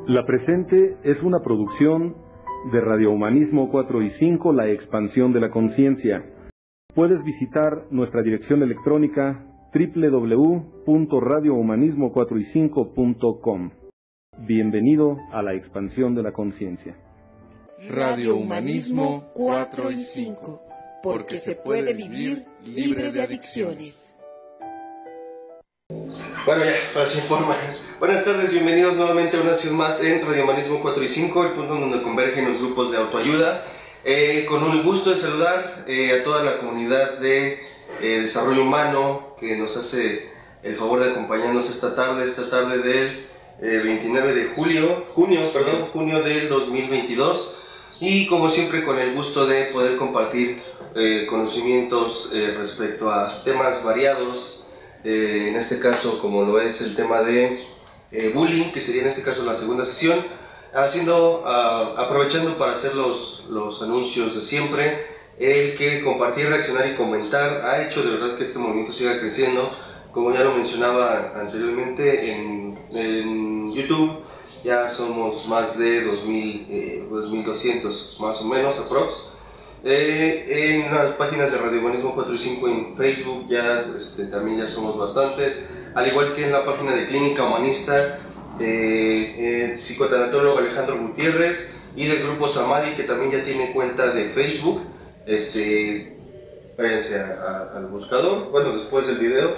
La presente es una producción de Radio Humanismo 4 y 5, La Expansión de la Conciencia. Puedes visitar nuestra dirección electrónica www.radiohumanismo4y5.com. Bienvenido a La Expansión de la Conciencia. Radio Humanismo 4 y 5, porque se puede vivir libre de adicciones. Bueno, ya, para se informa. Buenas tardes, bienvenidos nuevamente a una sesión más en Radio Humanismo 4 y 5, el punto donde convergen los grupos de autoayuda. Con un gusto de saludar a toda la comunidad de desarrollo humano que nos hace el favor de acompañarnos esta tarde del 29 de junio del 2022. Y como siempre, con el gusto de poder compartir conocimientos respecto a temas variados. En este caso, como lo es el tema de bullying, que sería en este caso la segunda sesión, aprovechando para hacer los anuncios de siempre. El que compartir, reaccionar y comentar ha hecho de verdad que este movimiento siga creciendo. Como ya lo mencionaba anteriormente, en YouTube ya somos más de 2.200 más o menos aprox. En las páginas de Radio Humanismo 4 y 5 en Facebook también ya somos bastantes, al igual que en la página de Clínica Humanista, psicotanatólogo Alejandro Gutiérrez, y del grupo Samadhi, que también ya tiene cuenta de Facebook. Váyanse al buscador, bueno, después del video,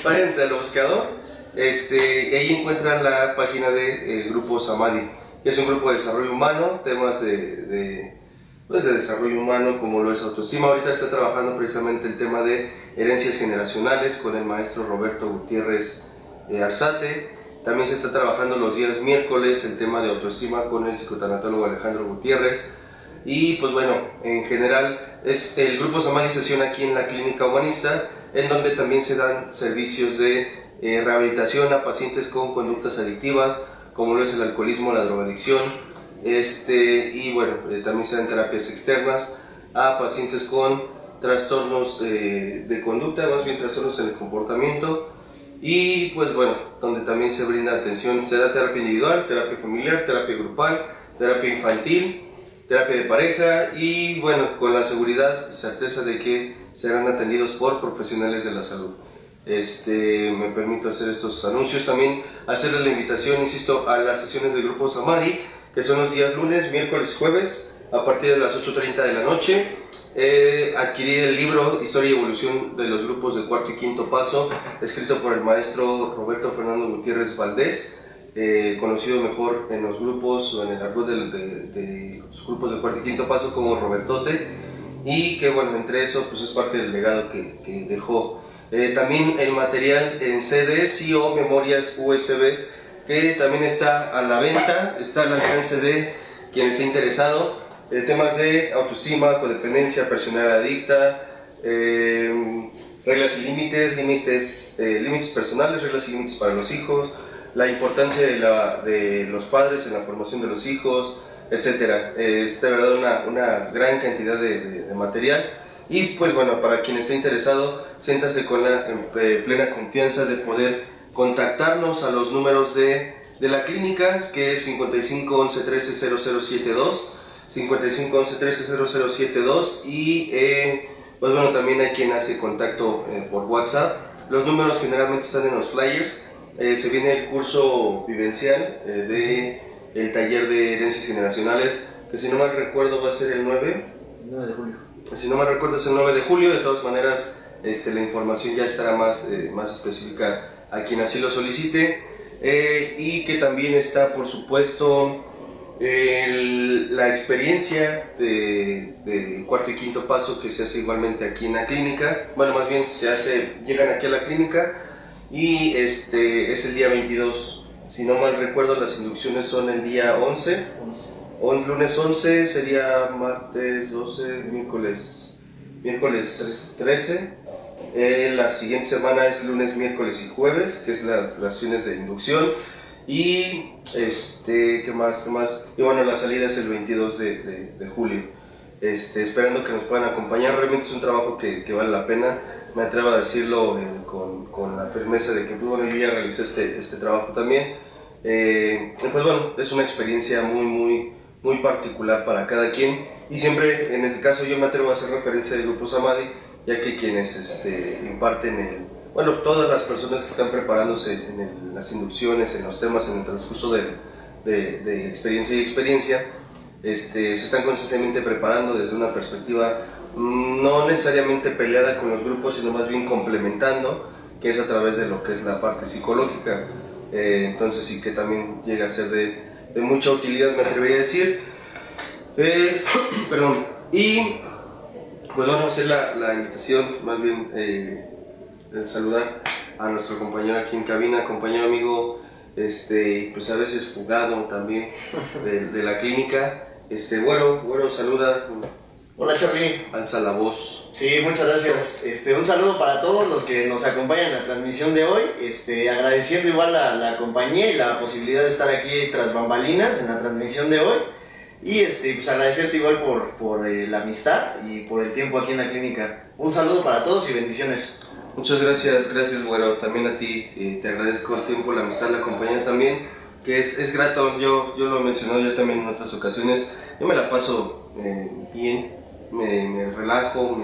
váyanse al buscador, y ahí encuentran la página del grupo Samadhi, que es un grupo de desarrollo humano, temas de desarrollo humano, como lo es autoestima. Ahorita está trabajando precisamente el tema de herencias generacionales con el maestro Roberto Gutiérrez Arzate. También se está trabajando los días miércoles el tema de autoestima con el psicotanatólogo Alejandro Gutiérrez. Y pues bueno, en general es el grupo Samadhi sesión aquí en la Clínica Humanista, en donde también se dan servicios de rehabilitación a pacientes con conductas adictivas, como lo es el alcoholismo, la drogadicción. Y bueno, también se dan terapias externas a pacientes con trastornos de conducta, más bien trastornos en el comportamiento. Y pues bueno, donde también se brinda atención, se da terapia individual, terapia familiar, terapia grupal, terapia infantil, terapia de pareja, y bueno, con la seguridad y certeza de que serán atendidos por profesionales de la salud. Me permito hacer estos anuncios, también hacerles la invitación, insisto, a las sesiones del grupo Samadhi, que son los días lunes, miércoles, jueves, a partir de las 8:30 de la noche. Adquirir el libro Historia y Evolución de los Grupos del Cuarto y Quinto Paso, escrito por el maestro Roberto Fernando Gutiérrez Valdés, conocido mejor en los grupos o en el argot de los grupos del Cuarto y Quinto Paso como Robertote, y que bueno, entre eso pues es parte del legado que dejó. También el material en CDs y o memorias USBs, que también está a la venta, está al alcance de quien esté interesado. Temas de autoestima, codependencia, personalidad adicta, reglas y límites personales, reglas y límites para los hijos, la importancia de los padres en la formación de los hijos, etc. Es de verdad una gran cantidad de material. Y pues bueno, para quien esté interesado, siéntase con la plena confianza de poder contactarnos a los números de la clínica, que es 55 11 13 0072, 55 11 13 0072, y pues bueno, también hay quien hace contacto por WhatsApp. Los números generalmente están en los flyers. Se viene el curso vivencial del taller de herencias generacionales, que si no mal recuerdo va a ser el 9 de julio. Si no mal recuerdo es el 9 de julio, de todas maneras la información ya estará más específica a quien así lo solicite. Y que también está, por supuesto, la experiencia de cuarto y quinto paso, que se hace igualmente aquí en la clínica. Bueno, más bien llegan aquí a la clínica, y es el día 22. Si no mal recuerdo, las inducciones son el día 11. Lunes 11, sería martes 12, miércoles 13. La siguiente semana es lunes, miércoles y jueves, que es las sesiones de inducción. Y ¿qué más? Y bueno, la salida es el 22 de julio. Esperando que nos puedan acompañar. Realmente es un trabajo que vale la pena. Me atrevo a decirlo con la firmeza de que bueno, yo ya realicé este trabajo también. Pues bueno, es una experiencia muy particular para cada quien, y siempre, en el caso, yo me atrevo a hacer referencia al Grupo Samadhi, ya que quienes imparten todas las personas que están preparándose en las inducciones, en los temas, en el transcurso de experiencia y experiencia, se están constantemente preparando desde una perspectiva no necesariamente peleada con los grupos, sino más bien complementando, que es a través de lo que es la parte psicológica. Entonces sí que también llega a ser de mucha utilidad, me atrevería a decir. Perdón. Y pues vamos a hacer la invitación, más bien de saludar a nuestro compañero aquí en cabina, compañero amigo, pues a veces fugado también de la clínica. Güero, saluda. Hola, Charly. Alza la voz. Sí, muchas gracias. Un saludo para todos los que nos acompañan en la transmisión de hoy. Agradeciendo igual la compañía y la posibilidad de estar aquí tras bambalinas en la transmisión de hoy. Y pues agradecerte igual por la amistad y por el tiempo aquí en la clínica. Un saludo para todos y bendiciones. Muchas gracias, güero. También a ti te agradezco el tiempo, la amistad, la compañía también, que es grato. Yo lo he mencionado yo también en otras ocasiones. Yo me la paso bien, me relajo,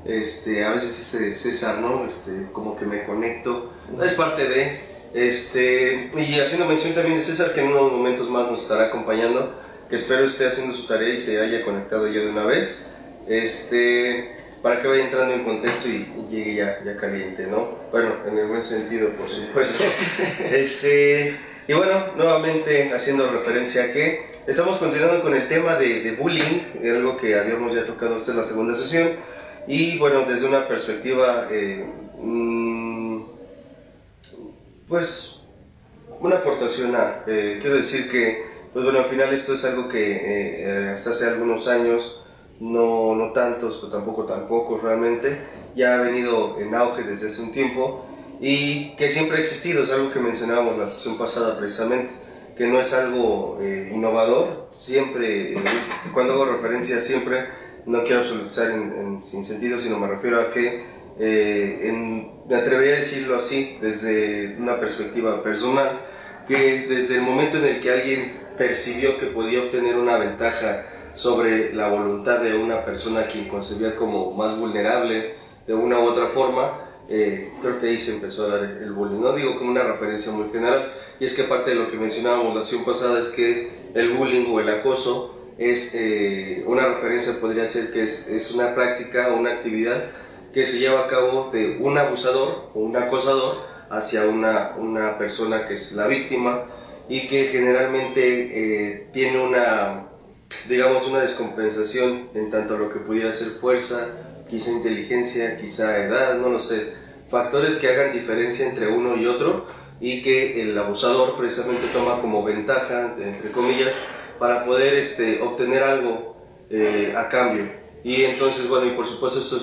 a veces ese César, ¿no? Como que me conecto, es parte de, y haciendo mención también de César, que en unos momentos más nos estará acompañando, que espero esté haciendo su tarea y se haya conectado ya de una vez, para que vaya entrando en contexto y llegue ya caliente, ¿no? Bueno, en el buen sentido, por supuesto. Y bueno, nuevamente haciendo referencia a que estamos continuando con el tema de bullying, algo que habíamos ya tocado en la segunda sesión, y bueno, desde una perspectiva, pues, una aportación quiero decir que, pues bueno, al final esto es algo que hasta hace algunos años, no tantos, pero tampoco tan pocos realmente, ya ha venido en auge desde hace un tiempo, y que siempre ha existido, es algo que mencionábamos la sesión pasada precisamente, que no es algo innovador. Siempre, cuando hago referencia siempre, no quiero absolutizar sin sentido, sino me refiero a que, me atrevería a decirlo así, desde una perspectiva personal, que desde el momento en el que alguien percibió que podía obtener una ventaja sobre la voluntad de una persona a quien concebía como más vulnerable de una u otra forma, creo que ahí se empezó a dar el bullying. No digo como una referencia muy general, y es que parte de lo que mencionábamos la sesión pasada es que el bullying o el acoso es una referencia, podría ser que es una práctica o una actividad que se lleva a cabo de un abusador o un acosador hacia una persona que es la víctima, y que generalmente tiene una descompensación en tanto a lo que pudiera ser fuerza, quizá inteligencia, quizá edad, no lo sé, factores que hagan diferencia entre uno y otro, y que el abusador precisamente toma como ventaja, entre comillas, para poder obtener algo a cambio. Y entonces, bueno, y por supuesto esto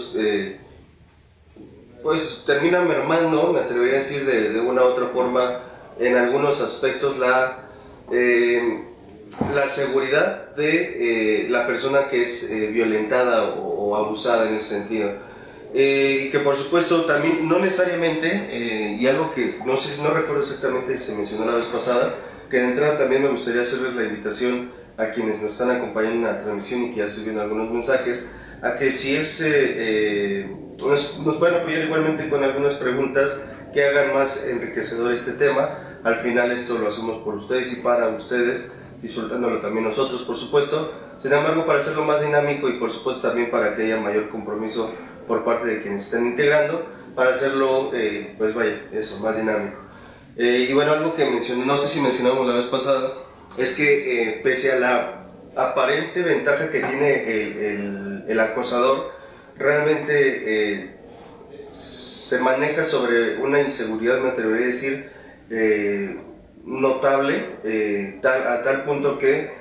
pues termina mermando, me atrevería a decir de una u otra forma, en algunos aspectos la seguridad de la persona que es violentada o abusada en ese sentido. Y que por supuesto también, no necesariamente, y algo que no recuerdo exactamente si se mencionó la vez pasada, que de entrada también me gustaría hacerles la invitación a quienes nos están acompañando en la transmisión y que ya estoy viendo algunos mensajes, a que si nos pueden apoyar igualmente con algunas preguntas que hagan más enriquecedor este tema. Al final esto lo hacemos por ustedes y para ustedes, disfrutándolo también nosotros, por supuesto. Sin embargo, para hacerlo más dinámico y por supuesto también para que haya mayor compromiso por parte de quienes estén integrando, para hacerlo, pues vaya, eso, más dinámico. Y bueno, algo que mencioné, no sé si mencionamos la vez pasada, es que pese a la aparente ventaja que tiene el acosador, realmente se maneja sobre una inseguridad, me atrevería a decir, notable, a tal punto que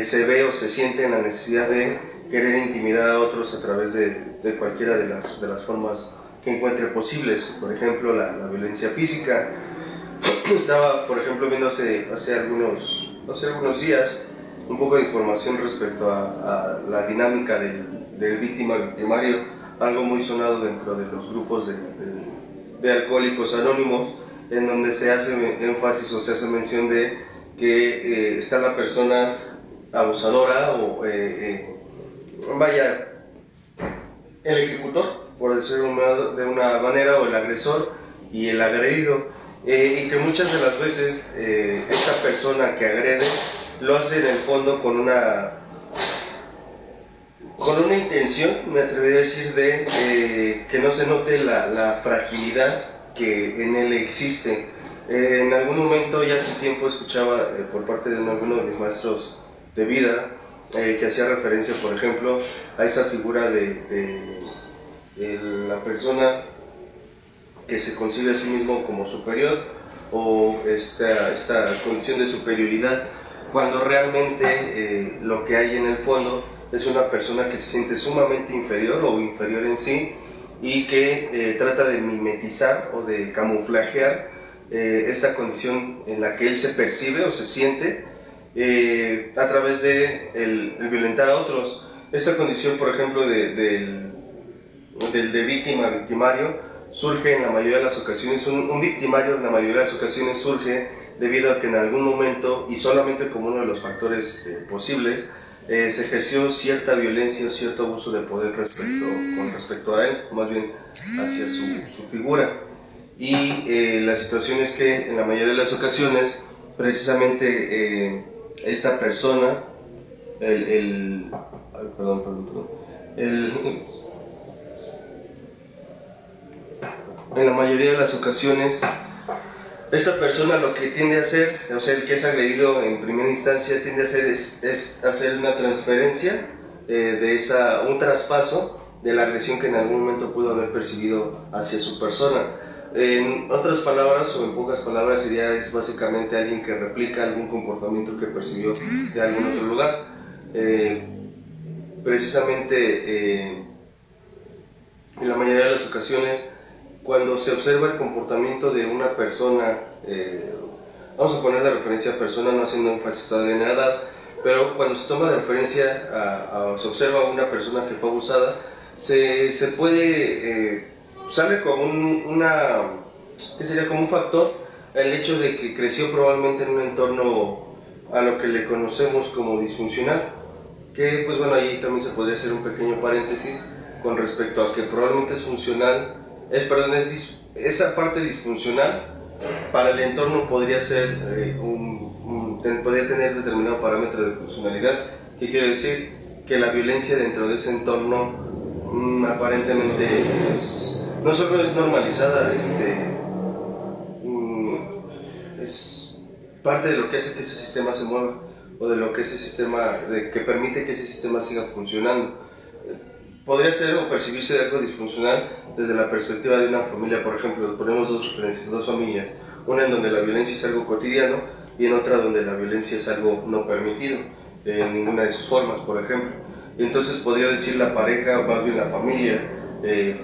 se ve o se siente en la necesidad de querer intimidar a otros a través de cualquiera de las formas que encuentre posibles. Por ejemplo, la violencia física. Estaba, por ejemplo, viendo hace algunos días un poco de información respecto a la dinámica del víctima-victimario, algo muy sonado dentro de los grupos de alcohólicos anónimos, en donde se hace énfasis o se hace mención de que está la persona abusadora o vaya, el ejecutor, por decirlo de una manera, o el agresor y el agredido, y que muchas de las veces esta persona que agrede lo hace en el fondo con una intención, me atrevería a decir, de que no se note la fragilidad que en él existe. En algún momento, ya hace tiempo, escuchaba por parte de alguno de mis maestros de vida que hacía referencia, por ejemplo, a esa figura de la persona que se concibe a sí mismo como superior, o esta condición de superioridad, cuando realmente lo que hay en el fondo es una persona que se siente sumamente inferior o inferior en sí, y que trata de mimetizar o de camuflajear esa condición en la que él se percibe o se siente a través de el violentar a otros. Esta condición, por ejemplo, de víctima, victimario, surge en la mayoría de las ocasiones, un victimario en la mayoría de las ocasiones surge debido a que en algún momento, y solamente como uno de los factores posibles, se ejerció cierta violencia o cierto abuso de poder con respecto a él, más bien hacia su figura. Y la situación es que en la mayoría de las ocasiones, precisamente esta persona, en la mayoría de las ocasiones, esta persona lo que tiende a hacer, o sea, el que es agredido en primera instancia, tiende a hacer es hacer una transferencia un traspaso de la agresión que en algún momento pudo haber percibido hacia su persona. En otras palabras, o en pocas palabras, es básicamente alguien que replica algún comportamiento que percibió de algún otro lugar. Precisamente, en la mayoría de las ocasiones, cuando se observa el comportamiento de una persona, vamos a poner de referencia a persona, no haciendo énfasis todavía en la edad, pero cuando se toma de referencia se observa a una persona que fue abusada, se puede, sale como ¿qué sería? Como un factor, el hecho de que creció probablemente en un entorno a lo que le conocemos como disfuncional, que pues bueno, ahí también se podría hacer un pequeño paréntesis con respecto a que probablemente es funcional, esa parte disfuncional para el entorno podría ser podría tener determinado parámetro de funcionalidad, que quiere decir que la violencia dentro de ese entorno aparentemente no solo es normalizada, es parte de lo que hace que ese sistema se mueva, o de lo que que permite que ese sistema siga funcionando. Podría ser o percibirse de algo disfuncional desde la perspectiva de una familia, por ejemplo. Ponemos dos referencias, dos familias, una en donde la violencia es algo cotidiano y en otra donde la violencia es algo no permitido, en ninguna de sus formas, por ejemplo. Y entonces podría decir la pareja, o más bien la familia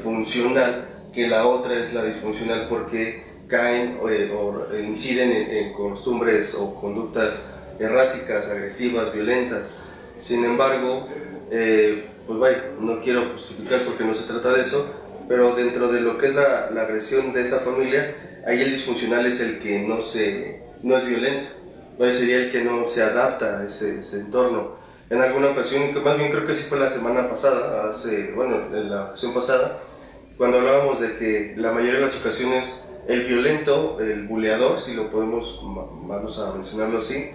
funcional, que la otra es la disfuncional, porque caen o inciden en costumbres o conductas erráticas, agresivas, violentas. Sin embargo, pues vaya, no quiero justificar porque no se trata de eso, pero dentro de lo que es la agresión de esa familia, ahí el disfuncional es el que no es violento, sería el que no se adapta a ese entorno. En alguna ocasión, que más bien creo que sí fue la semana pasada, en la ocasión pasada, cuando hablábamos de que la mayoría de las ocasiones el violento, el buleador, si lo vamos a mencionarlo así,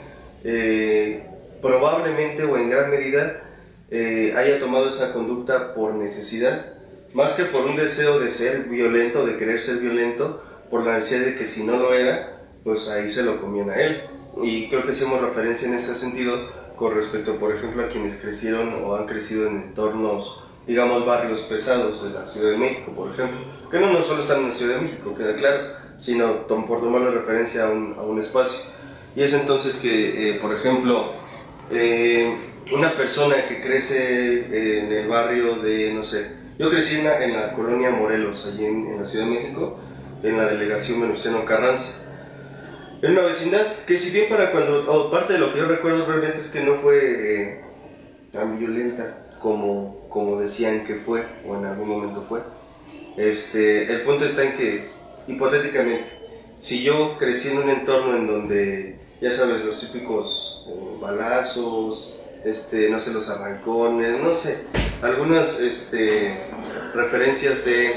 probablemente o en gran medida haya tomado esa conducta por necesidad, más que por un deseo de ser violento, de querer ser violento, por la necesidad de que si no lo era, pues ahí se lo comían a él. Y creo que hacemos referencia en ese sentido con respecto, por ejemplo, a quienes crecieron o han crecido en entornos, digamos, barrios pesados de la Ciudad de México, por ejemplo, que no solo están en la Ciudad de México, queda claro, sino por tomarle referencia a un espacio. Y es entonces que, por ejemplo, una persona que crece en el barrio de, no sé, yo crecí en la colonia Morelos, allí en la Ciudad de México, en la delegación Venustiano Carranza, en una vecindad que, si bien parte de lo que yo recuerdo realmente es que no fue tan violenta como decían que fue, o en algún momento fue. El punto está en que, hipotéticamente, Si yo crecí en un entorno en donde, ya sabes, los típicos balazos, no sé, los arrancones, no sé, algunas referencias de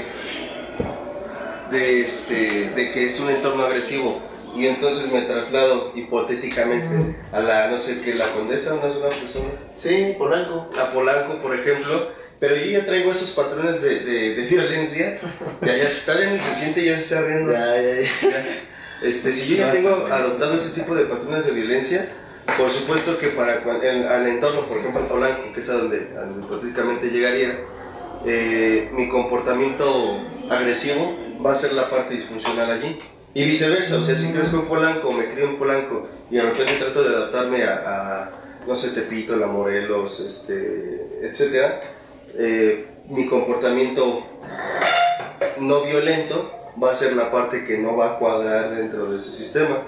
que es un entorno agresivo, y entonces me traslado hipotéticamente a la, no sé, que la Condesa, ¿no es una persona? Sí, Polanco. A Polanco, por ejemplo, pero yo ya traigo esos patrones de violencia, ya todavía ni se siente, ya se está riendo. Ya. Si yo ya tengo adoptado ese tipo de patrones de violencia, por supuesto que al entorno, por ejemplo, a Polanco, que es a donde hipotéticamente llegaría, mi comportamiento agresivo va a ser la parte disfuncional allí. Y viceversa, o sea, si crezco en Polanco, me crío en Polanco y de repente trato de adaptarme a no sé, Tepito, La Morelos, etcétera, mi comportamiento no violento va a ser la parte que no va a cuadrar dentro de ese sistema.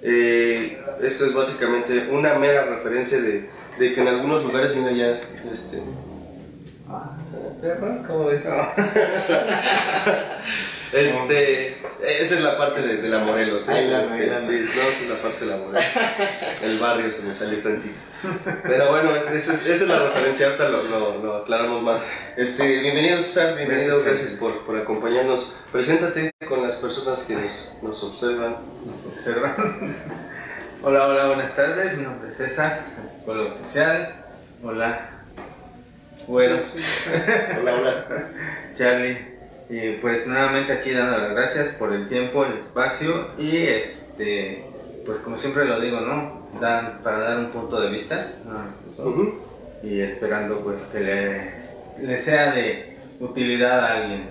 Esto es básicamente una mera referencia de que en algunos lugares, mira ya, ¿cómo ves? Esa es la parte de La Morelos, ¿sí? Sí, no, esa es la parte de La Morelos. El barrio se me salió tantito. Pero bueno, esa es la referencia, ahorita lo aclaramos más. Bienvenido, César, bienvenido, gracias por acompañarnos. Preséntate con las personas que nos observan. Hola, buenas tardes, mi nombre es César, soy psicólogo social. Hola. Bueno. Hola. Charlie. Y pues nuevamente aquí dando las gracias por el tiempo, el espacio y pues como siempre lo digo, ¿no? Para dar un punto de vista, y esperando pues que le sea de utilidad a alguien.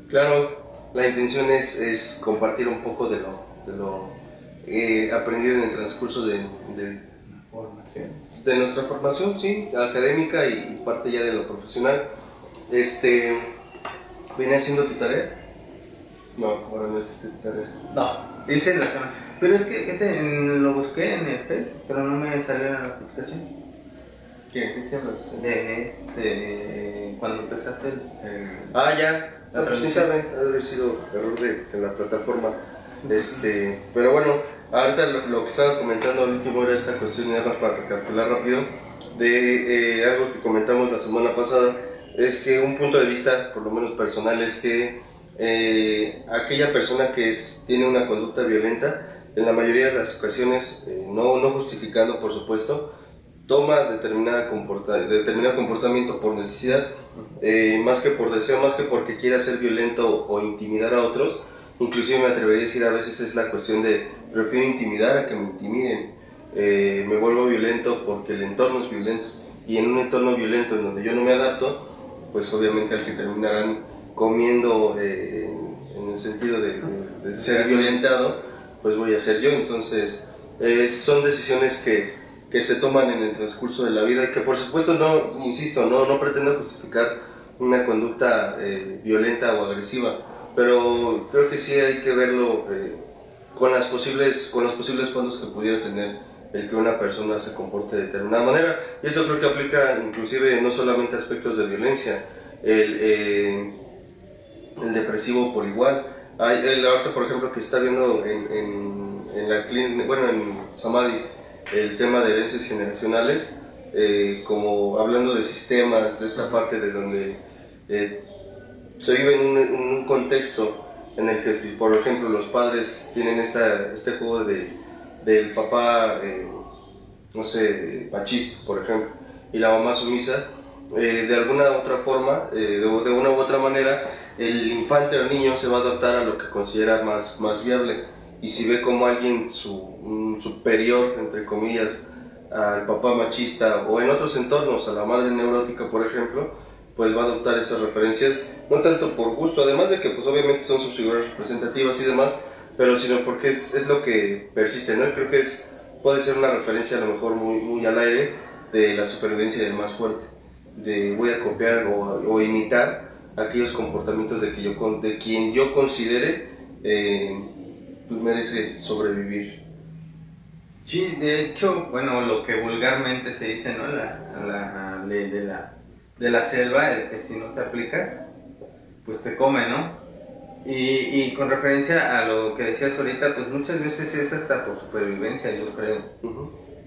Claro, la intención es compartir un poco de lo aprendido en el transcurso de nuestra formación, sí, académica y parte ya de lo profesional. ¿Venía haciendo tu tarea? No, ahora no hiciste tu tarea. No, hice la semana. Pero es que lo busqué en el Facebook, pero no me salió la notificación. ¿De qué hablas? De cuando empezaste ya. ¿Quién sabe? Ha haber sido error de la plataforma. Pero bueno, ahorita lo que estaba comentando al último era esta cuestión, nada más para recapitular rápido, de algo que comentamos la semana pasada. Es que un punto de vista, por lo menos personal, es que aquella persona que tiene una conducta violenta, en la mayoría de las ocasiones, no justificando por supuesto, toma determinado comportamiento por necesidad, más que por deseo, más que porque quiera ser violento o intimidar a otros. Inclusive me atrevería a decir, a veces es la cuestión de prefiero intimidar a que me intimiden. Me vuelvo violento porque el entorno es violento, y en un entorno violento en donde yo no me adapto, pues obviamente al que terminarán comiendo en el sentido de ser violentado, pues voy a ser yo. Entonces son decisiones que se toman en el transcurso de la vida, que por supuesto no pretendo justificar una conducta violenta o agresiva, pero creo que sí hay que verlo con los posibles fondos que pudiera tener el que una persona se comporte de determinada manera. Y esto creo que aplica inclusive no solamente a aspectos de violencia, el depresivo por igual. Ahorita, por ejemplo, que está viendo en la clínica, bueno, en Samadhi, el tema de herencias generacionales, como hablando de sistemas, de esta parte de donde se vive en un contexto en el que, por ejemplo, los padres tienen este juego del papá, no sé, machista, por ejemplo, y la mamá sumisa. De alguna u otra forma, de una u otra manera, el infante o el niño se va a adaptar a lo que considera más viable, y si ve como alguien superior, entre comillas, al papá machista, o en otros entornos a la madre neurótica, por ejemplo, pues va a adoptar esas referencias, no tanto por gusto, además de que pues obviamente son sus figuras representativas y demás, pero sino porque es lo que persiste, ¿no? Creo que puede ser una referencia a lo mejor muy al aire de la supervivencia del más fuerte, de voy a copiar o imitar aquellos comportamientos de quien yo considere pues merece sobrevivir. Sí, de hecho, bueno, lo que vulgarmente se dice, ¿no? La ley de la selva, el que si no te aplicas, pues te come, ¿no? Y con referencia a lo que decías ahorita, pues muchas veces es hasta por supervivencia, yo creo,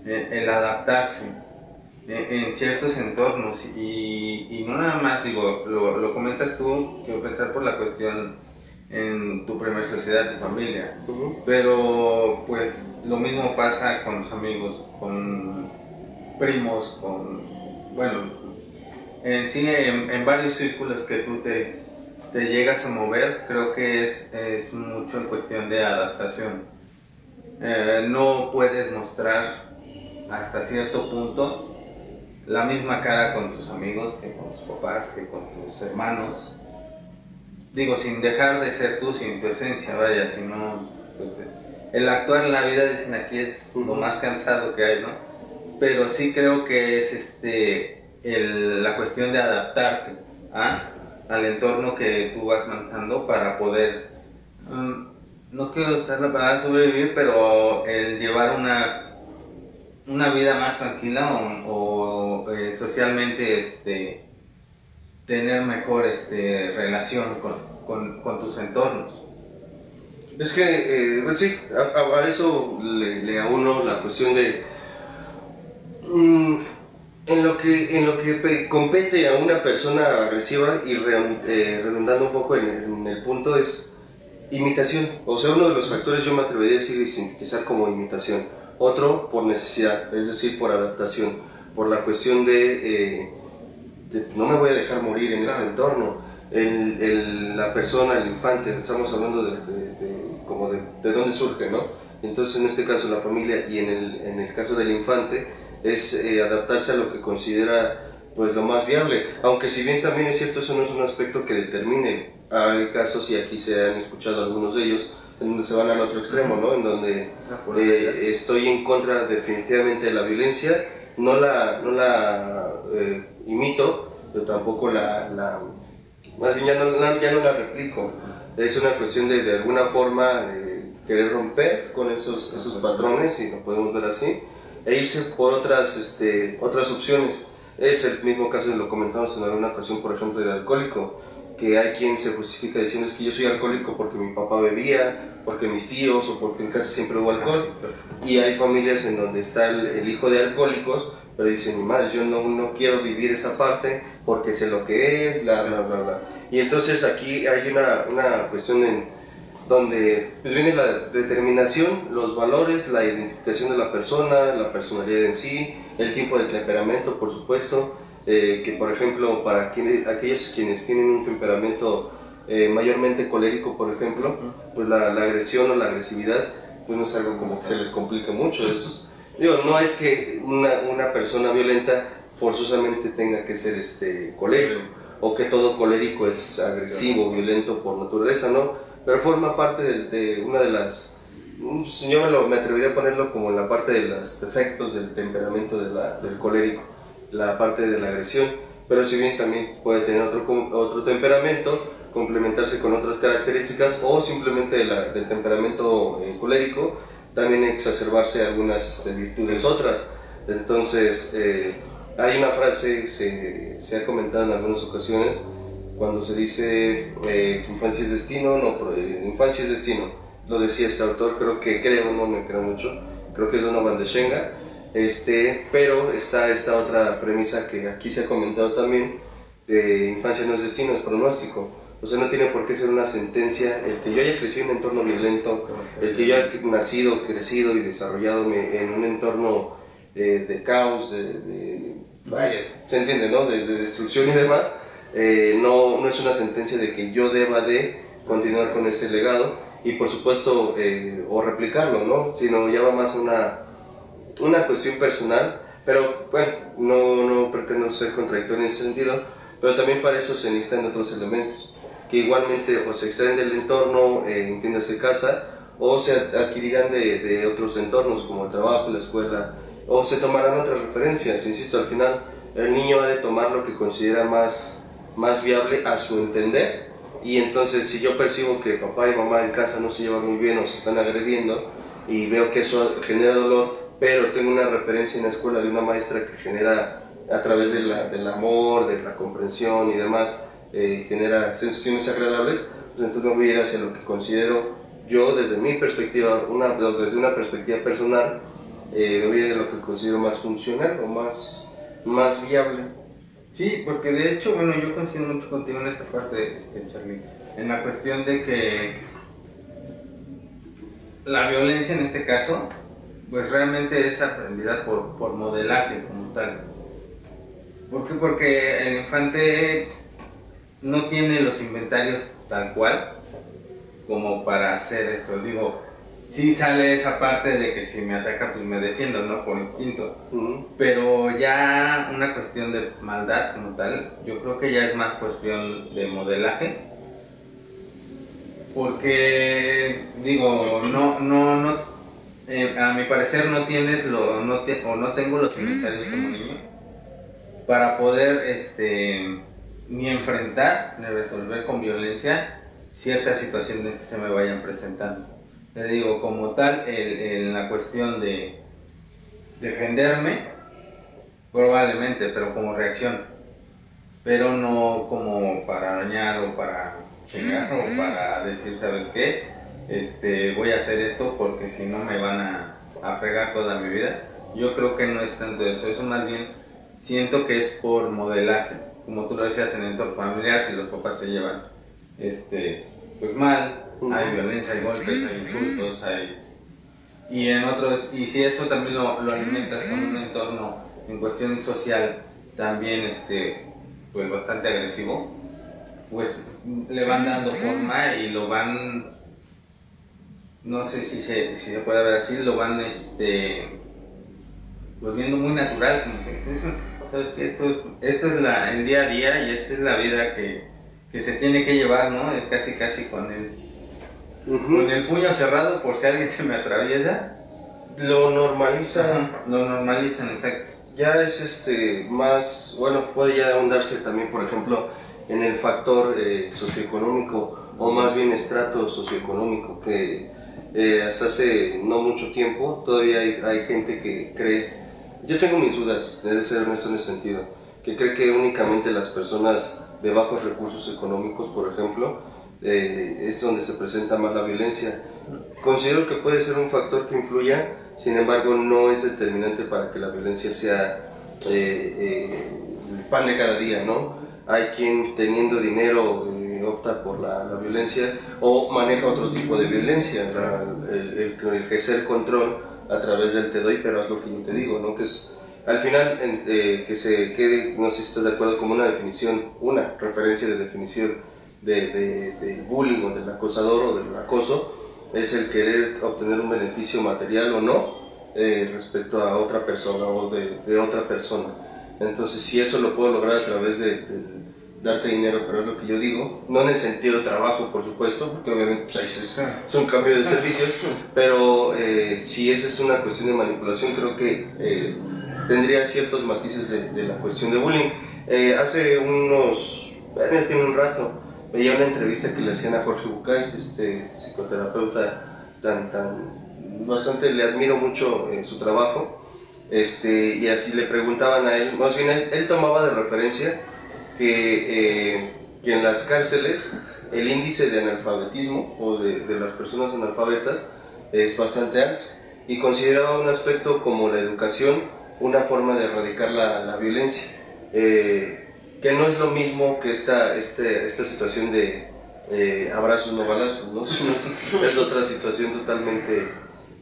el adaptarse en ciertos entornos y no nada más, digo, lo comentas tú, quiero pensar por la cuestión en tu primer sociedad, tu familia, pero pues lo mismo pasa con los amigos, con primos, bueno, en sí, en varios círculos que tú te llegas a mover. Creo que es mucho en cuestión de adaptación. No puedes mostrar hasta cierto punto la misma cara con tus amigos que con tus papás, que con tus hermanos. Digo, sin dejar de ser tú, sin tu esencia, vaya, sino pues, el actuar en la vida, dicen aquí, es lo más cansado que hay, ¿no? Pero sí creo que es la cuestión de adaptarte al entorno que tú vas manejando para poder, no quiero usar la palabra sobrevivir, pero el llevar una vida más tranquila o socialmente tener mejor relación con tus entornos. Es que, pues sí, a eso le auno la cuestión de en lo que compete a una persona agresiva y redundando un poco en el punto es imitación. O sea, uno de los factores yo me atrevería a decir y sintetizar como imitación. Otro por necesidad, es decir, por adaptación, por la cuestión de no me voy a dejar morir en ese entorno. La persona, el infante, estamos hablando de dónde surge, ¿no? Entonces, en este caso, la familia y en el caso del infante, es adaptarse a lo que considera pues lo más viable, aunque si bien también es cierto, eso no es un aspecto que determine. Hay casos, y aquí se han escuchado algunos de ellos, en donde se van al otro extremo, ¿no? En donde estoy en contra definitivamente de la violencia, no la imito, pero tampoco más bien ya no la replico. Es una cuestión de alguna forma querer romper con esos patrones, si lo podemos ver así, e irse por otras opciones. Es el mismo caso, lo comentamos en alguna ocasión, por ejemplo, del alcohólico, que hay quien se justifica diciendo es que yo soy alcohólico porque mi papá bebía, porque mis tíos, o porque en casa siempre hubo alcohol. Y hay familias en donde está el hijo de alcohólicos, pero dicen, mi madre, yo no quiero vivir esa parte porque sé lo que es, bla, bla, bla, bla. Y entonces aquí hay una cuestión donde pues viene la determinación, los valores, la identificación de la persona, la personalidad en sí, el tipo de temperamento, por supuesto, que por ejemplo para aquellos quienes tienen un temperamento mayormente colérico, por ejemplo, pues la agresión o la agresividad pues no es algo como que se les complique mucho. No es que una persona violenta forzosamente tenga que ser colérico, o que todo colérico es agresivo, violento por naturaleza, ¿no? Pero forma parte de una de las, yo me atrevería a ponerlo como en la parte de los defectos del temperamento del colérico, la parte de la agresión, pero si bien también puede tener otro temperamento, complementarse con otras características, o simplemente del temperamento colérico, también exacerbarse algunas virtudes otras. Entonces, hay una frase, se ha comentado en algunas ocasiones, cuando se dice que infancia es destino, infancia es destino, lo decía este autor, no me creo mucho, creo que es Donovan de Shenga, pero está esta otra premisa que aquí se ha comentado también, infancia no es destino, es pronóstico. O sea, no tiene por qué ser una sentencia el que yo haya crecido en un entorno violento, el que yo haya nacido, crecido y desarrollado en un entorno de caos, se entiende, ¿no? De destrucción y demás. No es una sentencia de que yo deba de continuar con ese legado y por supuesto o replicarlo, ¿no? Sino ya va más una cuestión personal, pero bueno, no pretendo ser contradictorio en ese sentido, pero también para eso se necesitan otros elementos que igualmente o se extraen del entorno, entiéndase casa, o se adquirirán de otros entornos como el trabajo, la escuela, o se tomarán otras referencias. Insisto, al final el niño ha de tomar lo que considera más viable a su entender, y entonces si yo percibo que papá y mamá en casa no se llevan muy bien o se están agrediendo y veo que eso genera dolor, pero tengo una referencia en la escuela de una maestra que genera a través del amor, de la comprensión y demás, genera sensaciones agradables, entonces me voy a ir hacia lo que considero yo desde mi perspectiva, desde una perspectiva personal, me voy a ir a lo que considero más funcional o más viable. Sí, porque de hecho, bueno, yo coincido mucho contigo en esta parte, Charlie, en la cuestión de que la violencia en este caso, pues realmente es aprendida por modelaje como tal. ¿Por qué? Porque el infante no tiene los inventarios tal cual como para hacer esto. Digo, sí sale esa parte de que si me ataca pues me defiendo, ¿no? Por instinto. Pero ya una cuestión de maldad como tal, yo creo que ya es más cuestión de modelaje. Porque, digo, a mi parecer no tienes no tengo los inventarios como niño para poder ni enfrentar ni resolver con violencia ciertas situaciones que se me vayan presentando. Te digo, como tal, en la cuestión de defenderme, probablemente, pero como reacción, pero no como para dañar o para pegar o para decir, ¿sabes qué? Voy a hacer esto porque si no me van a fregar toda mi vida. Yo creo que no es tanto eso más bien siento que es por modelaje, como tú lo decías en el entorno familiar, si los papás se llevan pues mal, hay violencia, hay golpes, hay insultos, y si eso también lo alimentas con un entorno en cuestión social también pues bastante agresivo, pues le van dando forma y lo van, no sé si se puede ver así, lo van pues viendo muy natural, como que sabes que esto es el día a día y esta es la vida que se tiene que llevar, ¿no? Es casi con el puño cerrado por si alguien se me atraviesa. Lo normalizan. Lo normalizan, exacto. Ya es más, bueno, puede ya ahondarse también, por ejemplo, en el factor socioeconómico, o más bien estrato socioeconómico, que hasta hace no mucho tiempo todavía hay gente que cree, yo tengo mis dudas, de ser honesto en ese sentido, que cree que únicamente las personas de bajos recursos económicos, por ejemplo, es donde se presenta más la violencia. Considero que puede ser un factor que influya, sin embargo no es determinante para que la violencia sea el pan de cada día, ¿no? Hay quien teniendo dinero opta por la violencia o maneja otro tipo de violencia, el ejercer control a través del te doy pero haz lo que yo te digo, ¿no? Que es al final que se quede, no sé si estás de acuerdo, como una definición, una referencia de definición del bullying o del acosador o del acoso, es el querer obtener un beneficio material o no respecto a otra persona o de otra persona. Entonces, si eso lo puedo lograr a través de darte dinero, pero es lo que yo digo, no en el sentido de trabajo, por supuesto, porque obviamente pues, ahí es un cambio de servicios, pero si esa es una cuestión de manipulación, creo que tendría ciertos matices de la cuestión de bullying. Hace tiene un rato, veía una entrevista que le hacían a Jorge Bucay, psicoterapeuta bastante le admiro mucho su trabajo, y así le preguntaban a él, más bien él tomaba de referencia que en las cárceles el índice de analfabetismo o de las personas analfabetas es bastante alto y consideraba un aspecto como la educación una forma de erradicar la violencia, que no es lo mismo que esta situación de abrazos no balazos, ¿no? Es otra situación totalmente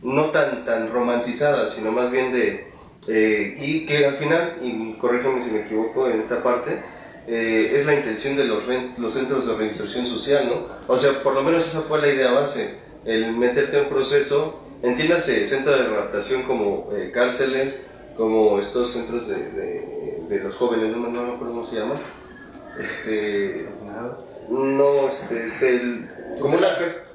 no tan romantizada, sino más bien y que al final, y corrígeme si me equivoco en esta parte, es la intención de los centros de reinserción social, ¿no? O sea, por lo menos esa fue la idea base, el meterte en un proceso, entiéndase, centro de readaptación como cárceles, como estos centros de los jóvenes, no me acuerdo cómo se llaman, como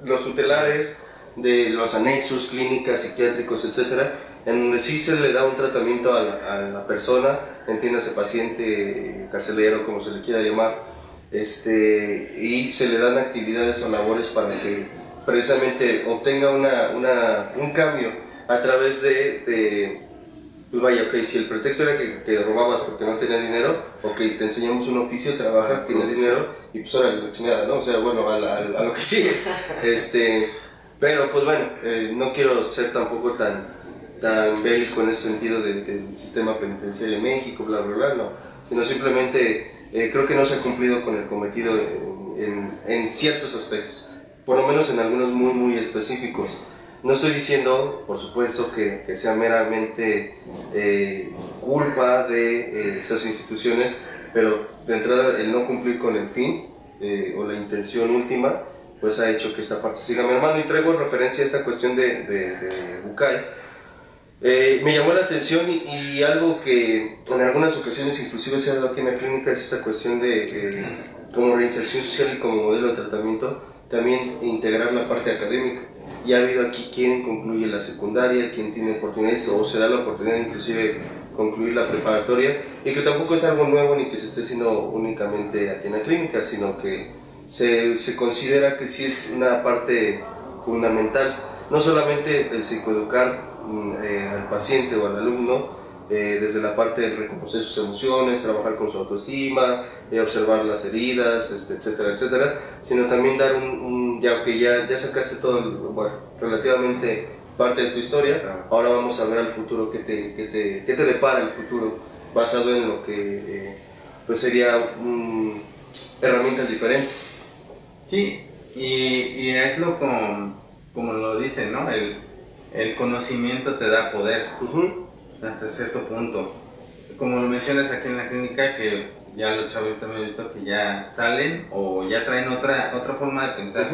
los tutelares, de los anexos, clínicas, psiquiátricos, etcétera, en donde sí se le da un tratamiento a la persona, entiéndase paciente, carcelero, como se le quiera llamar, y se le dan actividades o labores para que precisamente obtenga un cambio a través de pues vaya, ok, si el pretexto era que robabas porque no tenías dinero, ok, te enseñamos un oficio, trabajas, tienes dinero, y pues ahora la chingada, ¿no? O sea, bueno, a lo que sigue. Pero pues bueno, no quiero ser tampoco tan bélico en ese sentido del sistema penitenciario de México, bla, bla, bla, no. Sino simplemente creo que no se ha cumplido con el cometido en ciertos aspectos, por lo menos en algunos muy, muy específicos. No estoy diciendo, por supuesto, que sea meramente culpa de esas instituciones, pero de entrada el no cumplir con el fin o la intención última, pues ha hecho que esta parte siga mermando. Y traigo referencia a esta cuestión de Bucay. Me llamó la atención y algo que en algunas ocasiones inclusive se ha dado aquí en la clínica es esta cuestión de como reinserción social y como modelo de tratamiento, también integrar la parte académica. Ya ha habido aquí quien concluye la secundaria, quien tiene oportunidades o se da la oportunidad inclusive concluir la preparatoria, y que tampoco es algo nuevo ni que se esté haciendo únicamente aquí en la clínica, sino que se considera que sí es una parte fundamental, no solamente el psicoeducar al paciente o al alumno, desde la parte de reconocer sus emociones, trabajar con su autoestima, observar las heridas, etcétera, etcétera, sino también dar ya que ya sacaste todo, bueno, relativamente parte de tu historia, ahora vamos a ver al futuro qué te depara el futuro, basado en lo que pues sería herramientas diferentes. Sí, y es como lo dicen, ¿no? El conocimiento te da poder. Hasta cierto punto. Como lo mencionas aquí en la clínica, que ya los chavos también he visto que ya salen o ya traen otra forma de pensar,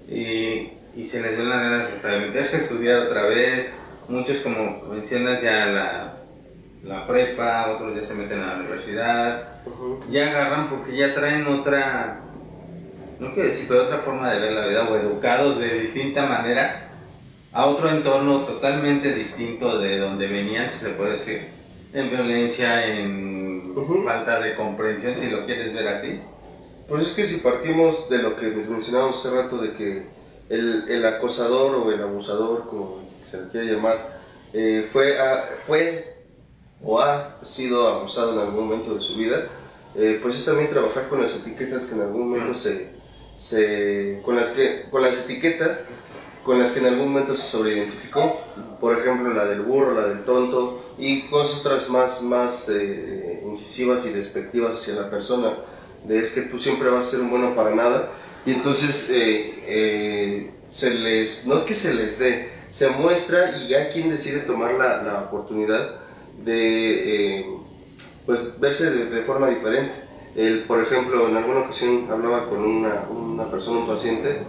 y se les ven las ganas de meterse a estudiar otra vez. Muchos, como mencionas, ya la prepa, otros ya se meten a la universidad, ya agarran porque ya traen otra, no quiero decir, pero otra forma de ver la vida, o educados de distinta manera a otro entorno totalmente distinto de donde venían, si se puede decir, en violencia, en falta de comprensión, si lo quieres ver así. Pues es que si partimos de lo que mencionábamos hace rato, de que el acosador o el abusador, como se le quiere llamar, fue o ha sido abusado en algún momento de su vida, pues es también trabajar con las etiquetas que en algún momento con las etiquetas con las que en algún momento se sobreidentificó, por ejemplo la del burro, la del tonto, y cosas otras más incisivas y despectivas hacia la persona, de es que tú siempre vas a ser un bueno para nada, y entonces no que se les dé, se muestra, y hay quien decide tomar la oportunidad de pues verse de forma diferente. Por ejemplo, en alguna ocasión hablaba con una persona, un paciente,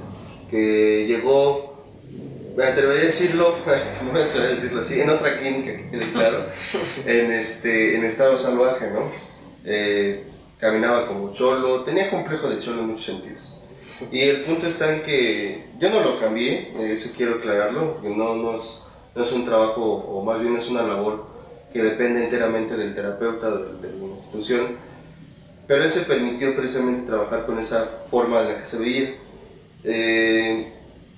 que llegó, me atrevería a decirlo, no me atrevería a decirlo así, en otra clínica, que quede claro, en estado salvaje, ¿no? Caminaba como cholo, tenía complejo de cholo en muchos sentidos. Y el punto está en que yo no lo cambié, eso quiero aclararlo, porque no es un trabajo, o más bien es una labor que depende enteramente del terapeuta, de la institución, pero él se permitió precisamente trabajar con esa forma en la que se veía.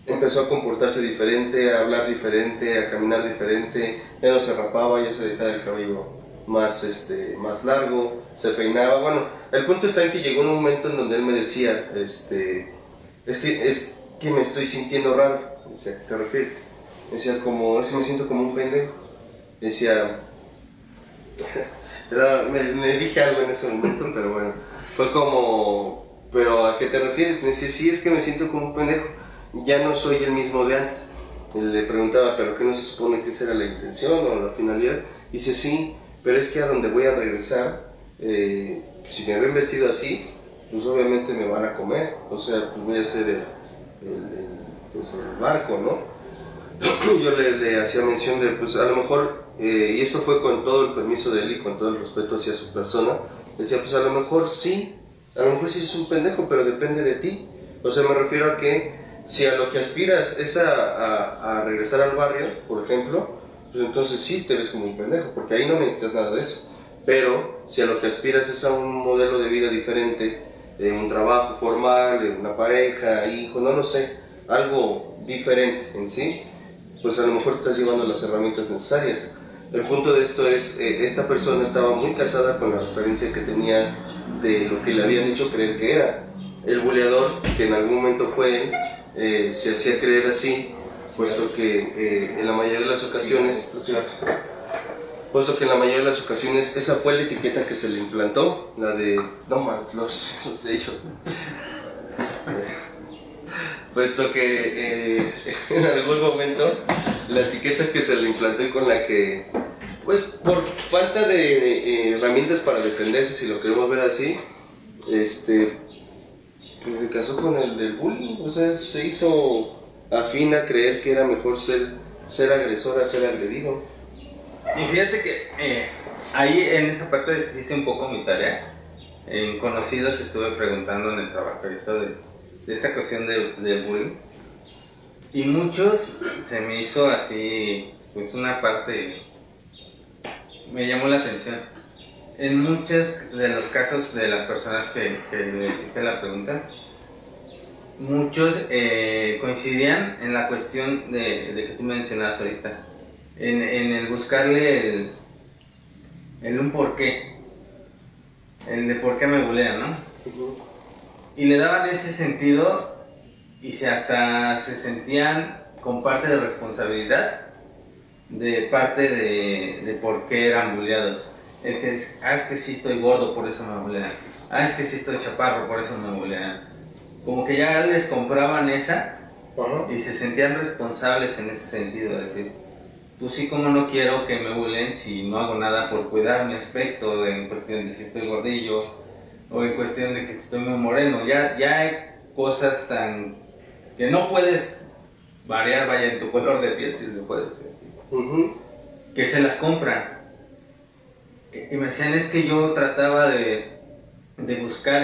Empezó a comportarse diferente, a hablar diferente, a caminar diferente, ya no se rapaba, ya se dejaba el cabello más largo, se peinaba. Bueno, el punto está en que llegó un momento en donde él me decía, es que me estoy sintiendo raro. Me decía, ¿a qué te refieres? Me decía, me siento como un pendejo. Decía, me dije algo en ese momento, pero bueno, fue como, ¿pero a qué te refieres? Me decía, sí, es que me siento como un pendejo. Ya no soy el mismo de antes. Le preguntaba, ¿pero qué no se supone que esa era la intención o la finalidad? Dice, sí, pero es que a donde voy a regresar, si me ven vestido así, pues obviamente me van a comer, o sea, pues voy a ser el barco, ¿no? Yo le hacía mención de, pues a lo mejor, y esto fue con todo el permiso de él y con todo el respeto hacia su persona, decía, pues a lo mejor sí es un pendejo, pero depende de ti. O sea, me refiero a que si a lo que aspiras es a regresar al barrio, por ejemplo, pues entonces sí te ves como un pendejo, porque ahí no necesitas nada de eso. Pero si a lo que aspiras es a un modelo de vida diferente, un trabajo formal, una pareja, hijo, no lo sé, algo diferente en sí, pues a lo mejor te estás llevando las herramientas necesarias. El punto de esto es, esta persona estaba muy casada con la referencia que tenía de lo que le habían hecho creer que era. El buleador, que en algún momento fue él, se hacía creer así, puesto que en la mayoría de las ocasiones, esa fue la etiqueta que se le implantó, la de, no más, los de ellos, puesto que en algún momento la etiqueta que se le implantó y con la que, pues por falta de herramientas para defenderse, si lo queremos ver así, pues se casó con el del bullying, o sea, se hizo afín a creer que era mejor ser agresor a ser agredido. Y fíjate que ahí en esa parte hice un poco mi tarea. En conocidos estuve preguntando en el trabajo eso de esta cuestión de bullying. Y muchos se me hizo así, pues una parte me llamó la atención. En muchos de los casos de las personas que le hiciste la pregunta, muchos coincidían en la cuestión de que tú mencionabas ahorita, en el buscarle un porqué, el de por qué me bulean, ¿no? Y le daban ese sentido y hasta se sentían con parte de responsabilidad de parte de por qué eran buleados. El que es que sí estoy gordo, por eso me bulean. Es que sí estoy chaparro, por eso me bulean. Como que ya les compraban esa y se sentían responsables en ese sentido, es decir, pues sí, como no quiero que me bulen si no hago nada por cuidar mi aspecto, en cuestión de si estoy gordillo o en cuestión de que estoy muy moreno. Ya hay cosas tan que no puedes variar, vaya, en tu color de piel, si se puede decir, que se las compran. Y me decían, es que yo trataba de buscar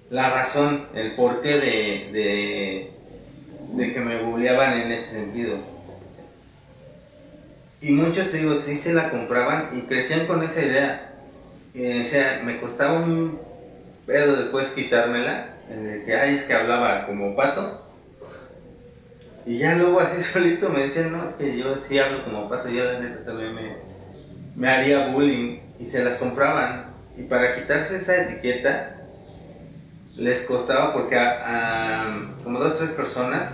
la razón, el porqué de que me buleaban en ese sentido. Y muchos, te digo, sí se la compraban y crecían con esa idea. O sea, me costaba un pedo después quitármela, de que, es que hablaba como pato. Y ya luego así solito me decían, no, es que yo sí hablo como pato, yo la neta también me haría bullying. Y se las compraban. Y para quitarse esa etiqueta, les costaba porque a como 2 o 3 personas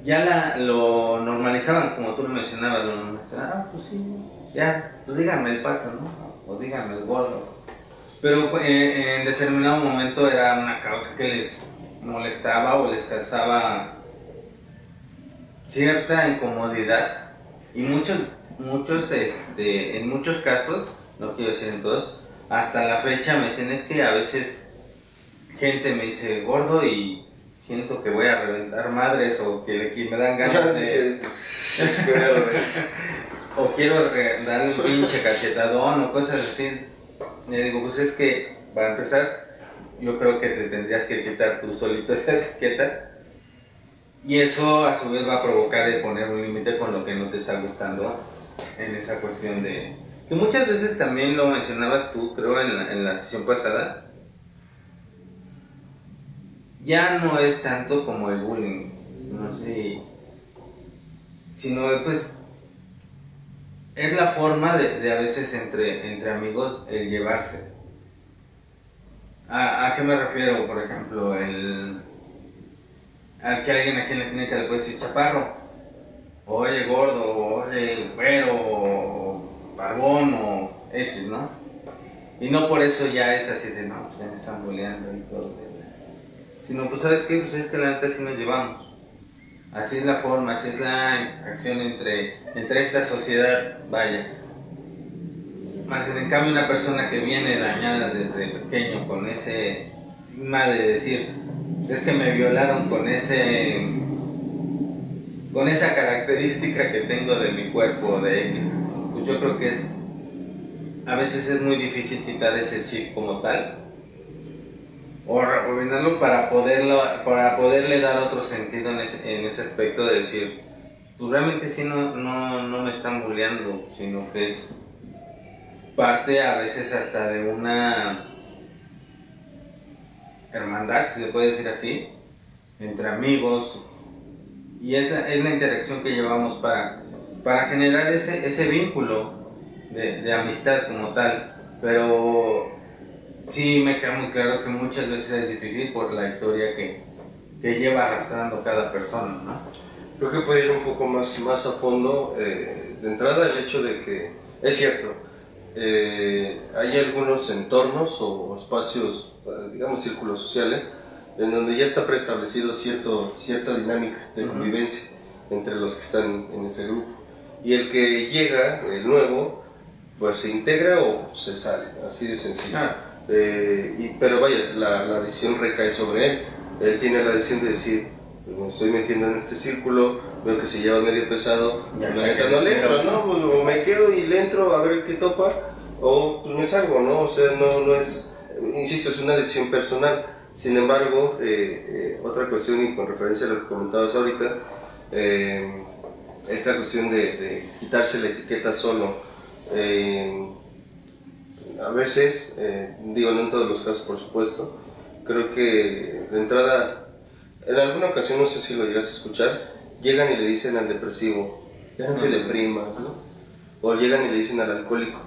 ya lo normalizaban, como tú lo mencionabas, lo normalizaban. Pues sí, ya, pues díganme el pato, ¿no? O díganme el gordo. Pero en determinado momento era una causa que les molestaba o les causaba cierta incomodidad. Y muchos en muchos casos, no quiero decir en todos, hasta la fecha me dicen, es que a veces gente me dice gordo y siento que voy a reventar madres o que me dan ganas de o quiero darle un pinche cachetadón o cosas así. Le digo, pues es que para empezar yo creo que te tendrías que quitar tú solito esa etiqueta, y eso a su vez va a provocar el poner un límite con lo que no te está gustando en esa cuestión de que muchas veces también lo mencionabas tú, creo, en la sesión pasada. Ya no es tanto como el bullying, no sé, sino pues es la forma de a veces entre amigos el llevarse. ¿A qué me refiero? Por ejemplo, a que alguien aquí en la clínica le puede decir chaparro, oye gordo, oye güero, o barbón, o X, ¿no? Y no por eso ya es así de, no, pues ya me están bulleando y todo. Sino, pues, ¿sabes qué? Pues es que la neta así nos llevamos. Así es la forma, así es la acción entre esta sociedad, vaya. Más en cambio, una persona que viene dañada desde pequeño con ese estigma de decir, pues es que me violaron con esa característica que tengo de mi cuerpo, pues yo creo que a veces es muy difícil quitar ese chip como tal, o rebobinarlo para poderle dar otro sentido en ese aspecto de decir, pues realmente sí no me están bulleando, sino que es parte a veces hasta de una hermandad, si se puede decir así, entre amigos, y es la interacción que llevamos para para generar ese vínculo de amistad como tal, pero sí me queda muy claro que muchas veces es difícil por la historia que lleva arrastrando cada persona, ¿no? Creo que puede ir un poco más a fondo. De entrada, el hecho de que, es cierto, hay algunos entornos o espacios, digamos círculos sociales, en donde ya está preestablecido cierta dinámica de convivencia entre los que están en ese grupo. Y el que llega, el nuevo, pues se integra o se sale, así de sencillo. Pero vaya, la decisión recae sobre él. Él tiene la decisión de decir, me estoy metiendo en este círculo, veo que se lleva medio pesado, la neta no le entro, ¿no? Pues, o me quedo y le entro a ver qué topa, o pues me salgo, ¿no? O sea, no es, insisto, es una decisión personal. Sin embargo, otra cuestión, y con referencia a lo que comentabas ahorita, esta cuestión de quitarse la etiqueta solo, a veces, digo, no en todos los casos por supuesto, creo que de entrada, en alguna ocasión, no sé si lo llegaste a escuchar, llegan y le dicen al depresivo, ya no te deprimas, ¿no? O llegan y le dicen al alcohólico,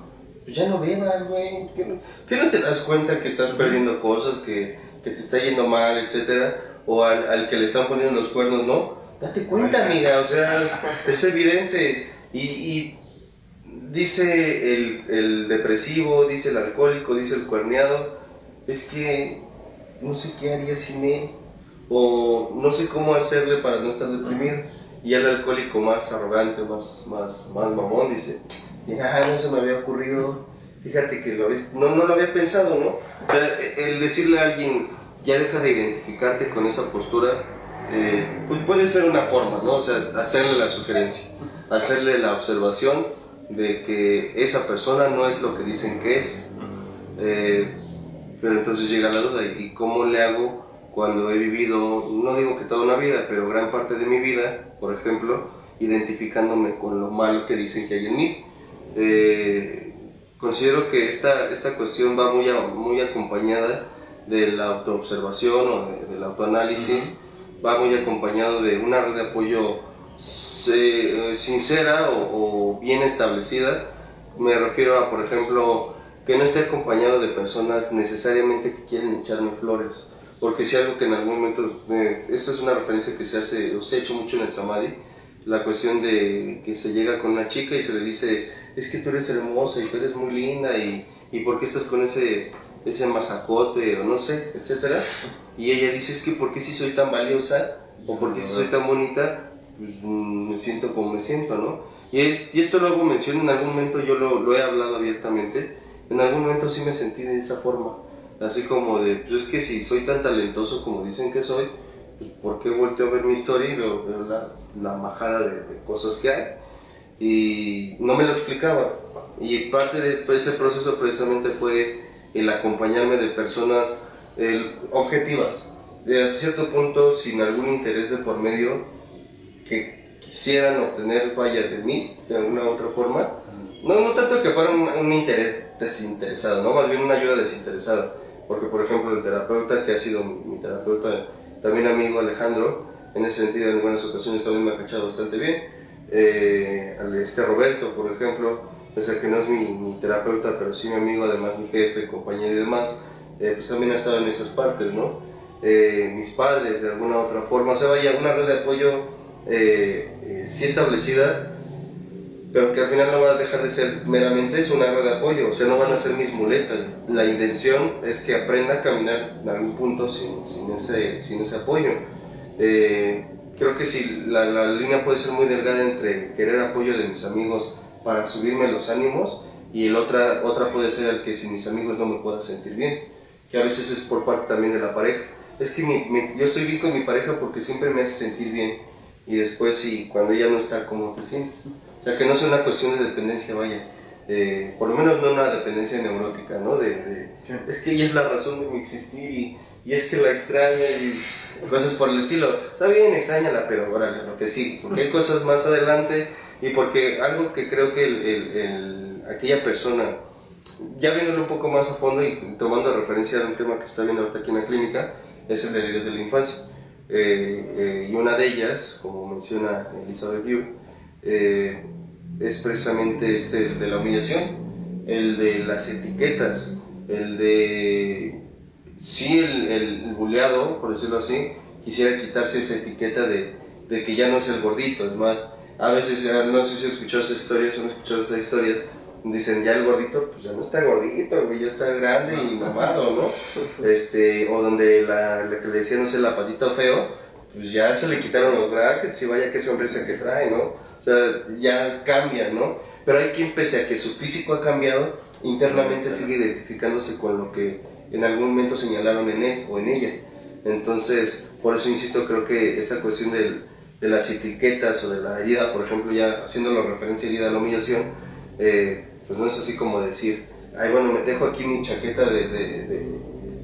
pues ya no bebas, güey, ¿qué no te das cuenta que estás perdiendo cosas, que te está yendo mal, etcétera? O al que le están poniendo los cuernos, ¿no? Date cuenta, amiga, o sea, es evidente. Y dice el depresivo, dice el alcohólico, dice el cuerneado, es que no sé qué haría sin él, o no sé cómo hacerle para no estar deprimido. Y el alcohólico más arrogante, más mamón, dice, mira, no se me había ocurrido, fíjate que no lo había pensado, ¿no? O sea, el decirle a alguien, ya deja de identificarte con esa postura, pues puede ser una forma, ¿no? O sea, hacerle la sugerencia, hacerle la observación de que esa persona no es lo que dicen que es. Pero entonces llega la duda, ¿y cómo le hago cuando he vivido, no digo que toda una vida, pero gran parte de mi vida, por ejemplo, identificándome con lo malo que dicen que hay en mí? Considero que esta cuestión va muy acompañada de la autoobservación o del autoanálisis, va muy acompañado de una red de apoyo sincera o bien establecida. Me refiero a, por ejemplo, que no esté acompañado de personas necesariamente que quieren echarme flores, porque si algo que en algún momento, esto es una referencia que se ha hecho mucho en el Samadhi, la cuestión de que se llega con una chica y se le dice, es que tú eres hermosa y tú eres muy linda y ¿por qué estás con ese mazacote o no sé, etcétera? Y ella dice, es que ¿por qué si soy tan valiosa o por qué si soy tan bonita? Pues me siento como me siento, ¿no? Y esto lo hago mención, en algún momento yo lo he hablado abiertamente, en algún momento sí me sentí de esa forma, así como de, pues es que si soy tan talentoso como dicen que soy, pues ¿por qué volteo a ver mi historia y veo la majada de cosas que hay? Y no me lo explicaba, y parte de ese proceso precisamente fue el acompañarme de personas objetivas, de a cierto punto sin algún interés de por medio, que quisieran obtener, vaya, de mí, de alguna u otra forma. No tanto que fuera un interés desinteresado, ¿no? Más bien una ayuda desinteresada. Porque, por ejemplo, el terapeuta, que ha sido mi terapeuta, también amigo Alejandro, en ese sentido en algunas ocasiones también me ha cachado bastante bien. Roberto, por ejemplo, pese a que no es mi terapeuta, pero sí mi amigo, además mi jefe, compañero y demás, pues también ha estado en esas partes, ¿no? Mis padres, de alguna u otra forma, o sea, vaya, una red de apoyo sí establecida, pero que al final no va a dejar de ser meramente es una red de apoyo, o sea, no van a ser mis muletas. La intención es que aprenda a caminar en algún punto sin ese apoyo. Creo que sí, la línea puede ser muy delgada entre querer apoyo de mis amigos para subirme los ánimos y otra puede ser el que sin mis amigos no me pueda sentir bien, que a veces es por parte también de la pareja. Es que yo estoy bien con mi pareja porque siempre me hace sentir bien, y después sí, cuando ella no está, ¿cómo te sientes? O sea, que no es una cuestión de dependencia, vaya, por lo menos no una dependencia neurótica, ¿no? Es que ella es la razón de mi existir y es que la extraña y cosas por el estilo. Está bien, extrañala, pero órale, lo que sí, porque hay cosas más adelante y porque algo que creo que aquella persona, ya viéndolo un poco más a fondo y tomando referencia a un tema que está viendo ahorita aquí en la clínica, es el de heridas de la infancia. Y una de ellas, como menciona Elizabeth Yu, es precisamente el de la humillación, el de las etiquetas, el de, sí, el buleado, por decirlo así, quisiera quitarse esa etiqueta de que ya no es el gordito. Es más, a veces, no sé si han escuchado esas historias o no han escuchado esas historias, dicen ya el gordito, pues ya no está gordito, güey, ya está grande y mamado, ¿no? O donde la que le decía, no sé, la patita feo, pues ya se le quitaron los brackets y vaya qué sonrisa que trae, ¿no? O sea, ya cambia, ¿no? Pero hay quien, pese a que su físico ha cambiado, internamente sigue identificándose con lo que en algún momento señalaron en él o en ella. Entonces, por eso insisto, creo que esta cuestión de las etiquetas o de la herida, por ejemplo, ya haciéndolo referencia a herida a la humillación, pues no es así como decir, ay, bueno, me dejo aquí mi chaqueta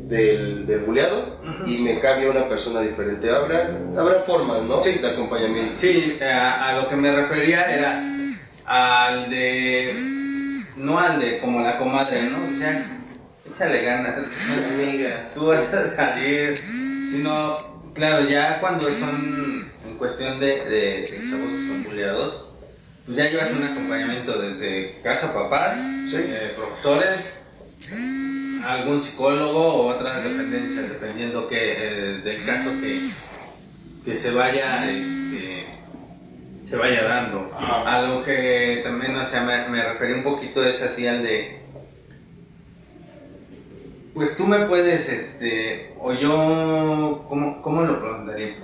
del buleado y me cambio a una persona diferente. Habrá formas, ¿no? Sí. De acompañamiento. Sí, a lo que me refería era al de, no al de como la comadre, ¿no? O sea, échale ganas, amiga, tú vas a salir, sino, claro, ya cuando son en cuestión de estamos buleados, pues ya llevas un acompañamiento desde casa, papás, Sí. Profesores, algún psicólogo o otras dependencias, dependiendo del caso que se vaya dando. A lo que también, o sea, me referí un poquito es así al de, pues tú me puedes, o yo, ¿cómo lo preguntaría?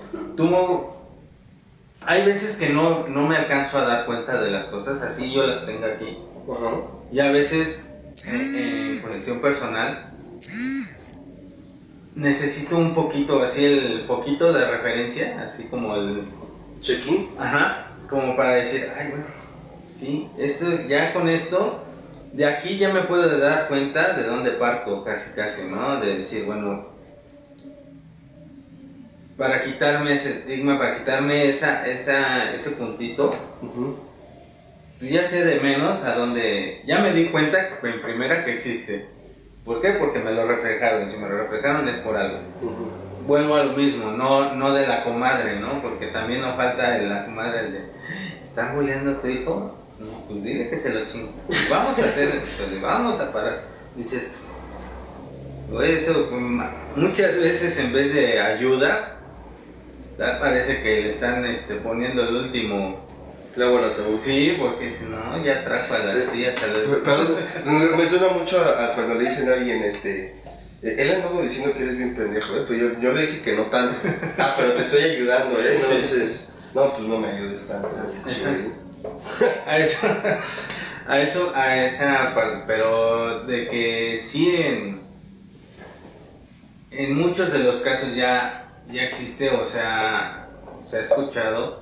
Hay veces que no me alcanzo a dar cuenta de las cosas, así yo las tengo aquí. Y a veces, en cuestión personal, necesito un poquito, así el poquito de referencia, así como el check-in. Ajá, como para decir, ay, bueno, sí, ya con esto, de aquí ya me puedo dar cuenta de dónde parto, casi, ¿no? De decir, bueno, para quitarme ese estigma, para quitarme ese puntito, pues ya sé de menos a dónde, ya me di cuenta en primera que existe. ¿Por qué? Porque me lo reflejaron, y si me lo reflejaron es por algo. Vuelvo a lo mismo, no de la comadre, ¿no? Porque también nos falta de la comadre el de, ¿estás boleando a tu hijo? No, pues dile que se lo chingo. Vamos a hacer, pues, vamos a parar. Dices, eso, muchas veces en vez de ayuda, parece que le están poniendo el último clavo al ataúd. Sí, porque si no, ya trajo a las tías a los... Perdón, me suena mucho a cuando le dicen a alguien, él andaba diciendo que eres bien pendejo, pues yo le dije que no tanto. Pero te estoy ayudando, entonces, no, pues no me ayudes tanto. a esa parte, pero de que sí en muchos de los casos ya existe, o sea, se ha escuchado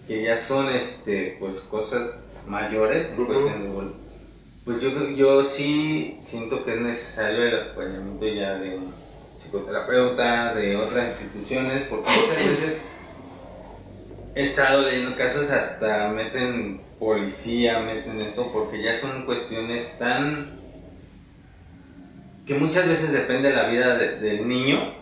que ya son pues cosas mayores en cuestión de pues yo sí siento que es necesario el acompañamiento ya de un psicoterapeuta, de otras instituciones, porque muchas veces he estado leyendo casos hasta meten policía, meten esto, porque ya son cuestiones tan que muchas veces depende de la vida del niño,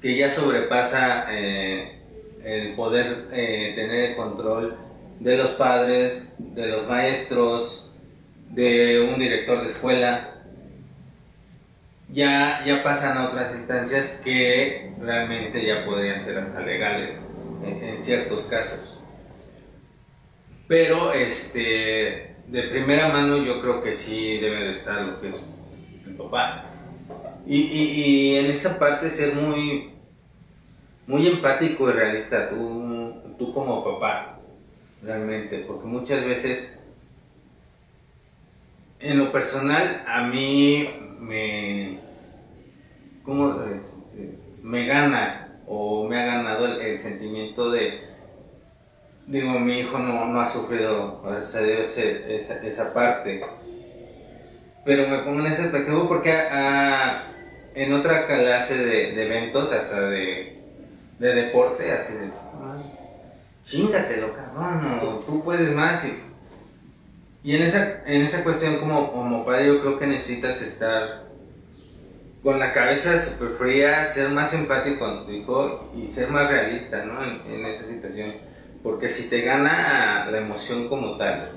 que ya sobrepasa el poder tener el control de los padres, de los maestros, de un director de escuela. Ya pasan a otras instancias que realmente ya podrían ser hasta legales en ciertos casos. Pero de primera mano yo creo que sí debe de estar lo que es el papá. Y en esa parte ser muy empático y realista, tú como papá, realmente, porque muchas veces, en lo personal, a mí me gana o me ha ganado el sentimiento de, digo, mi hijo no ha sufrido, gracias a Dios, esa parte, pero me pongo en ese perspectiva porque en otra clase de eventos, hasta de deporte, así de, chingatelo, cabrón, o tú puedes más. Y en esa cuestión como padre yo creo que necesitas estar con la cabeza súper fría, ser más empático con tu hijo y ser más realista, ¿no? En esa situación. porque si te gana la emoción como tal,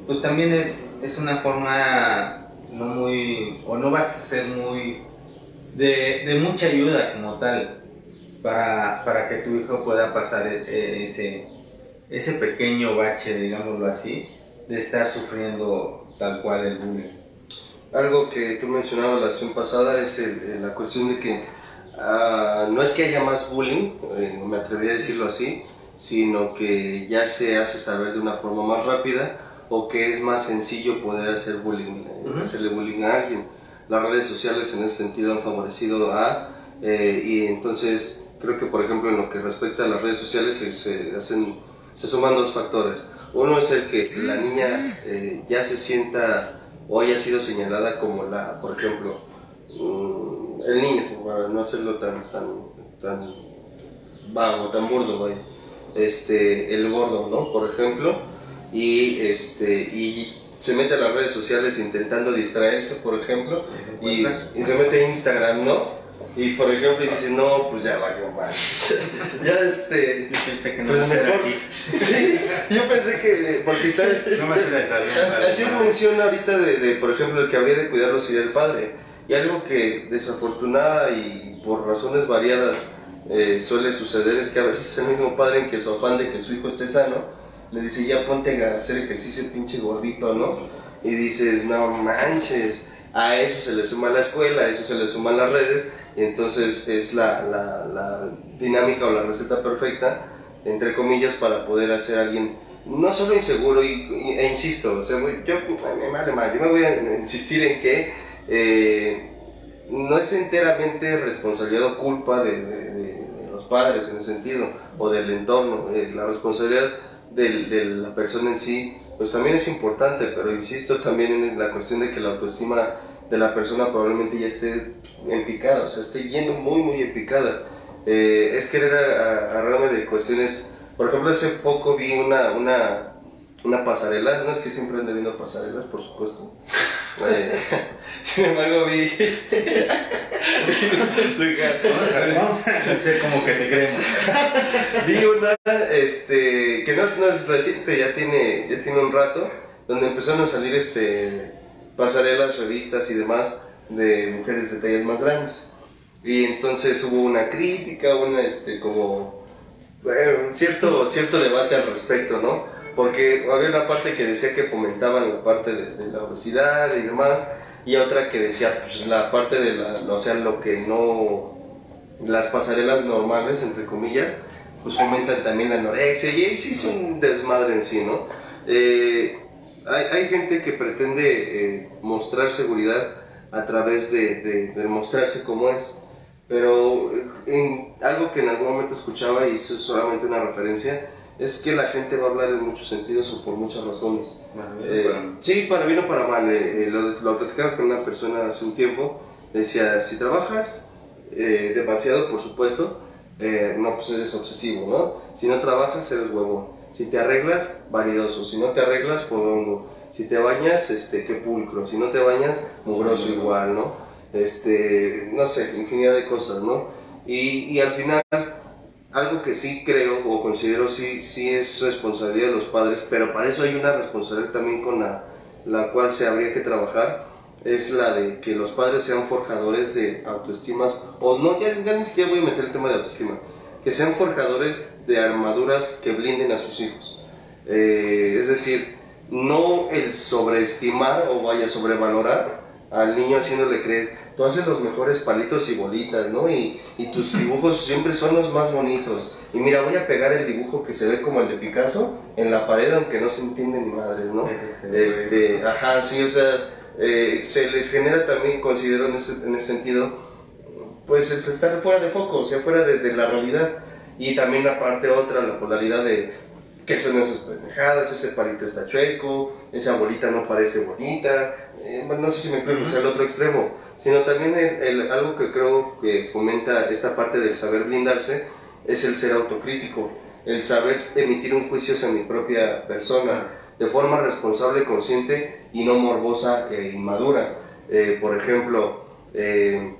pues también es una forma no muy, o no vas a ser muy de mucha ayuda como tal para que tu hijo pueda pasar ese pequeño bache, digámoslo así, de estar sufriendo tal cual el bullying. Algo que tú mencionabas la sesión pasada es la cuestión de que no es que haya más bullying, me atrevería a decirlo así, sino que ya se hace saber de una forma más rápida, o que es más sencillo poder hacer bullying, hacerle bullying a alguien. Las redes sociales en ese sentido han favorecido y entonces creo que, por ejemplo, en lo que respecta a las redes sociales se suman dos factores. Uno es el que la niña ya se sienta o haya sido señalada como por ejemplo, el niño, para no hacerlo tan vago, tan burdo, vaya, el gordo, ¿no? Por ejemplo, y se mete a las redes sociales intentando distraerse, por ejemplo, y se mete a Instagram, ¿no? Y por ejemplo, y dice, no, pues ya valió mal. Ya pues mejor. Sí, yo pensé que, porque está. No me así es mención ahorita por ejemplo, el que habría de cuidarlo sería el padre. Y algo que desafortunada y por razones variadas suele suceder es que a veces el mismo padre, en que su afán de que su hijo esté sano, le dice, ya ponte a hacer ejercicio, pinche gordito, ¿no? Y dices, no manches. A eso se le suma la escuela, a eso se le suman las redes, y entonces es la dinámica o la receta perfecta, entre comillas, para poder hacer a alguien no solo inseguro, e insisto, o sea, yo me voy a insistir en que no es enteramente responsabilidad o culpa de los padres en ese sentido, o del entorno. La responsabilidad de la persona en sí pues también es importante, pero insisto también en la cuestión de que la autoestima de la persona probablemente ya esté en picada, o sea, esté yendo muy muy en picada. Es querer agarrarme de cuestiones. Por ejemplo, hace poco vi una pasarela, no es que siempre ande viendo pasarelas, por supuesto. Sin embargo, vi. Vamos a hacer como que te creemos. Vi una que no es reciente, ya tiene un rato, donde empezaron a salir pasarelas, revistas y demás de mujeres de tallas más grandes. Y entonces hubo una crítica, cierto debate al respecto, ¿no? Porque había una parte que decía que fomentaban la parte de la obesidad y demás, y otra que decía pues, la parte de lo que no, las pasarelas normales, entre comillas, pues fomentan también la anorexia, y ahí sí es un desmadre en sí, ¿no? Hay gente que pretende mostrar seguridad a través de mostrarse como es, pero algo que en algún momento escuchaba, y eso es solamente una referencia, es que la gente va a hablar en muchos sentidos o por muchas razones. Sí, para bien o para mal. Lo platicaba con una persona hace un tiempo. Decía, si trabajas demasiado, por supuesto, no, pues eres obsesivo, ¿no? Si no trabajas, eres huevón. Si te arreglas, vanidoso. Si no te arreglas, fodongo. Si te bañas, qué pulcro. Si no te bañas, mugroso igual, ¿no? No sé, infinidad de cosas, ¿no? Y al final, algo que sí creo o considero sí es responsabilidad de los padres, pero para eso hay una responsabilidad también con la cual se habría que trabajar, es la de que los padres sean forjadores de autoestimas, o no, ya ni siquiera voy a meter el tema de autoestima, que sean forjadores de armaduras que blinden a sus hijos. Es decir, no el sobreestimar o sobrevalorar al niño haciéndole creer, tú haces los mejores palitos y bolitas, ¿no? Y tus dibujos siempre son los más bonitos. Y mira, voy a pegar el dibujo que se ve como el de Picasso en la pared, aunque no se entiende ni madres, ¿no? Ajá, sí, o sea, se les genera también, considero en ese sentido, pues el estar fuera de foco, o sea, fuera de la realidad. Y también la parte otra, la polaridad de ¿qué son esas pendejadas? Ese palito está chueco, esa bolita no parece bonita. No sé si me explico, o sea, el otro extremo. Sino también algo que creo que fomenta esta parte del saber blindarse es el ser autocrítico, el saber emitir un juicio hacia mi propia persona de forma responsable, consciente y no morbosa e inmadura. Por ejemplo, en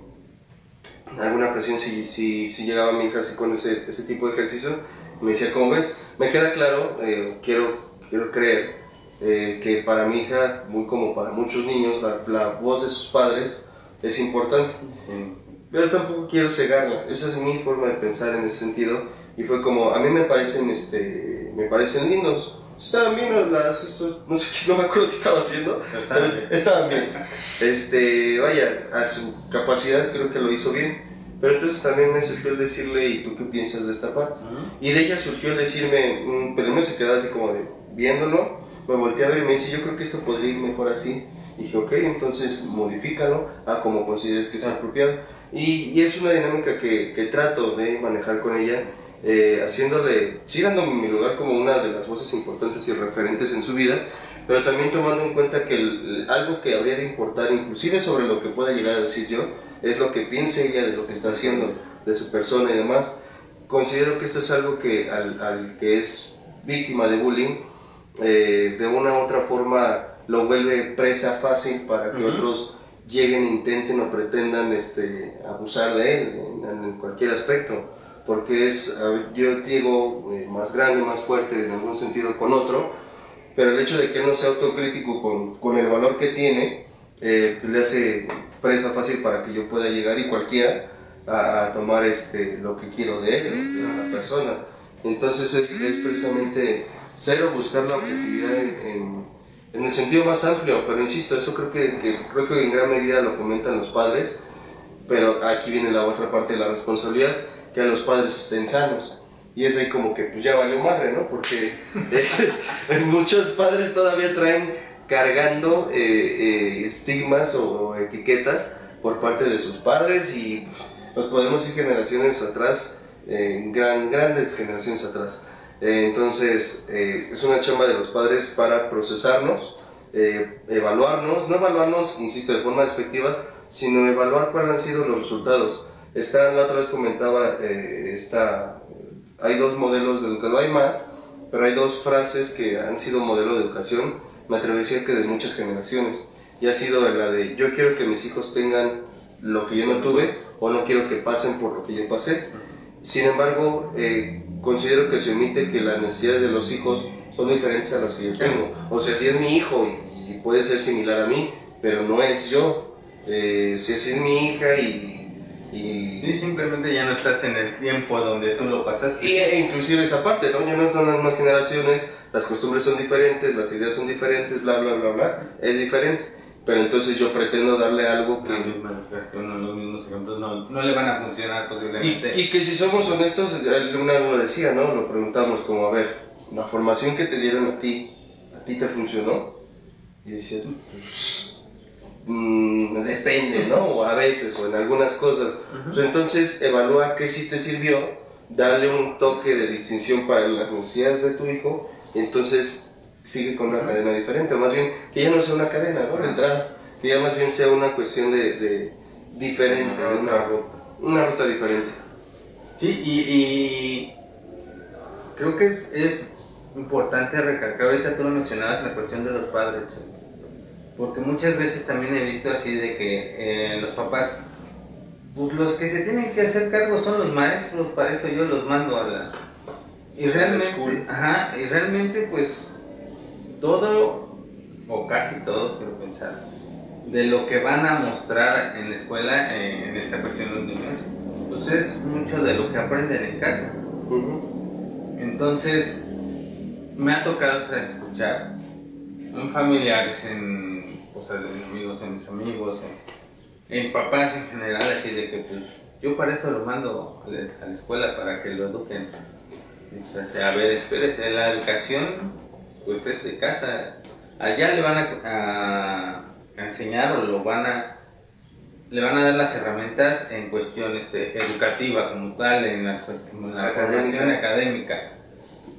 alguna ocasión si llegaba mi hija así con ese tipo de ejercicio, me decía, ¿cómo ves? Me queda claro, quiero creer que para mi hija, muy como para muchos niños, la voz de sus padres es importante. Pero tampoco quiero cegarla. Esa es mi forma de pensar en ese sentido. Y fue como, a mí me parecen lindos. Estaban bien no me acuerdo qué estaba haciendo, pero estaban bien. Vaya, a su capacidad creo que lo hizo bien. Pero entonces también me surgió el decirle, ¿y tú qué piensas de esta parte? Y de ella surgió el decirme, pero me se quedaba así como de, viéndolo, me volteé a ver y me dice, yo creo que esto podría ir mejor así. Y dije, ok, entonces modifícalo a como consideres que sea apropiado. Y es una dinámica que trato de manejar con ella, sí dándome mi lugar como una de las voces importantes y referentes en su vida, pero también tomando en cuenta que algo que habría de importar, inclusive sobre lo que pueda llegar a decir yo, es lo que piense ella de lo que está haciendo, de su persona y demás. Considero que esto es algo que al que es víctima de bullying, de una u otra forma lo vuelve presa fácil para que otros lleguen, intenten o pretendan abusar de él en cualquier aspecto, porque yo llego más grande, más fuerte en algún sentido con otro, pero el hecho de que él no sea autocrítico con el valor que tiene, le hace presa fácil para que yo pueda llegar y cualquiera a tomar lo que quiero de él, de una persona. Entonces es precisamente cero buscar la objetividad en el sentido más amplio, pero insisto, eso creo que en gran medida lo fomentan los padres, pero aquí viene la otra parte de la responsabilidad, que a los padres estén sanos. Y es ahí como que pues ya valió madre, ¿no? Porque muchos padres todavía traen cargando estigmas o etiquetas por parte de sus padres y nos podemos ir generaciones atrás, grandes generaciones atrás. Entonces es una chamba de los padres para procesarnos, evaluarnos, no evaluarnos, insisto, de forma despectiva, sino evaluar cuáles han sido los resultados. La otra vez comentaba, hay dos modelos de educación, hay más, pero hay dos frases que han sido modelo de educación, me atrevería a decir que de muchas generaciones, y ha sido la de yo quiero que mis hijos tengan lo que yo no tuve, o no quiero que pasen por lo que yo pasé. Sin embargo, considero que se omite que las necesidades de los hijos son diferentes a las que yo tengo. O sea, si es mi hijo y puede ser similar a mí, pero no es yo. Si es mi hija Sí, simplemente ya no estás en el tiempo donde tú lo pasaste. Inclusive esa parte, ¿no? Ya no están las más generaciones, las costumbres son diferentes, las ideas son diferentes, bla, bla, bla, bla. Es diferente. Pero entonces yo pretendo darle algo que... La misma educación, los mismos ejemplos no le van a funcionar posiblemente. Y que si somos honestos, una lo decía, ¿no? Lo preguntamos como, a ver, la formación que te dieron ¿a ti te funcionó? Y decías, pues... depende, ¿no? O a veces, o en algunas cosas. Pues entonces evalúa qué sí te sirvió, dale un toque de distinción para las necesidades de tu hijo, y entonces sigue con una cadena diferente, o más bien que ya no sea una cadena, ¿no? Que ya más bien sea una cuestión de diferente, una ruta diferente. Sí, y creo que es importante recalcar, ahorita tú lo mencionabas, la cuestión de los padres, porque muchas veces también he visto así de que los papás, pues los que se tienen que hacer cargo son los maestros, para eso yo los mando a la... Y realmente pues todo, o casi todo, quiero pensar, de lo que van a mostrar en la escuela, en esta cuestión de los niños, pues es mucho de lo que aprenden en casa. Entonces, me ha tocado escuchar en familiares, en cosas de mis amigos, en mis amigos, en papás en general, así de que pues yo para eso lo mando a la escuela para que lo eduquen. Entonces, a ver, espérese, la educación pues es de casa, allá le van a enseñar o le van a dar las herramientas en cuestión educativa como tal, en la formación académica,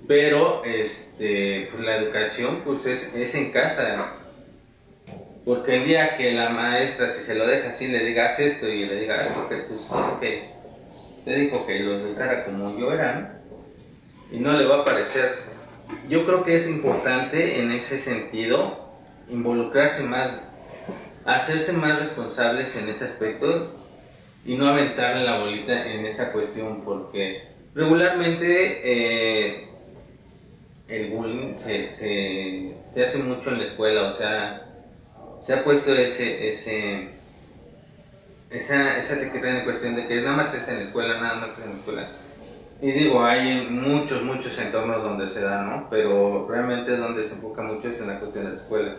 pero pues la educación pues es en casa, porque el día que la maestra, si se lo deja así, le diga haz esto y le diga porque pues es que usted dijo que los educara como yo era, ¿no? Y no le va a parecer. Yo creo que es importante en ese sentido involucrarse más, hacerse más responsables en ese aspecto y no aventarle la bolita en esa cuestión, porque Regularmente el bullying se hace mucho en la escuela, o sea, se ha puesto esa etiqueta en cuestión de que nada más es en la escuela, nada más es en la escuela. Y digo, hay muchos entornos donde se da, ¿no? Pero realmente donde se enfoca mucho es en la cuestión de la escuela.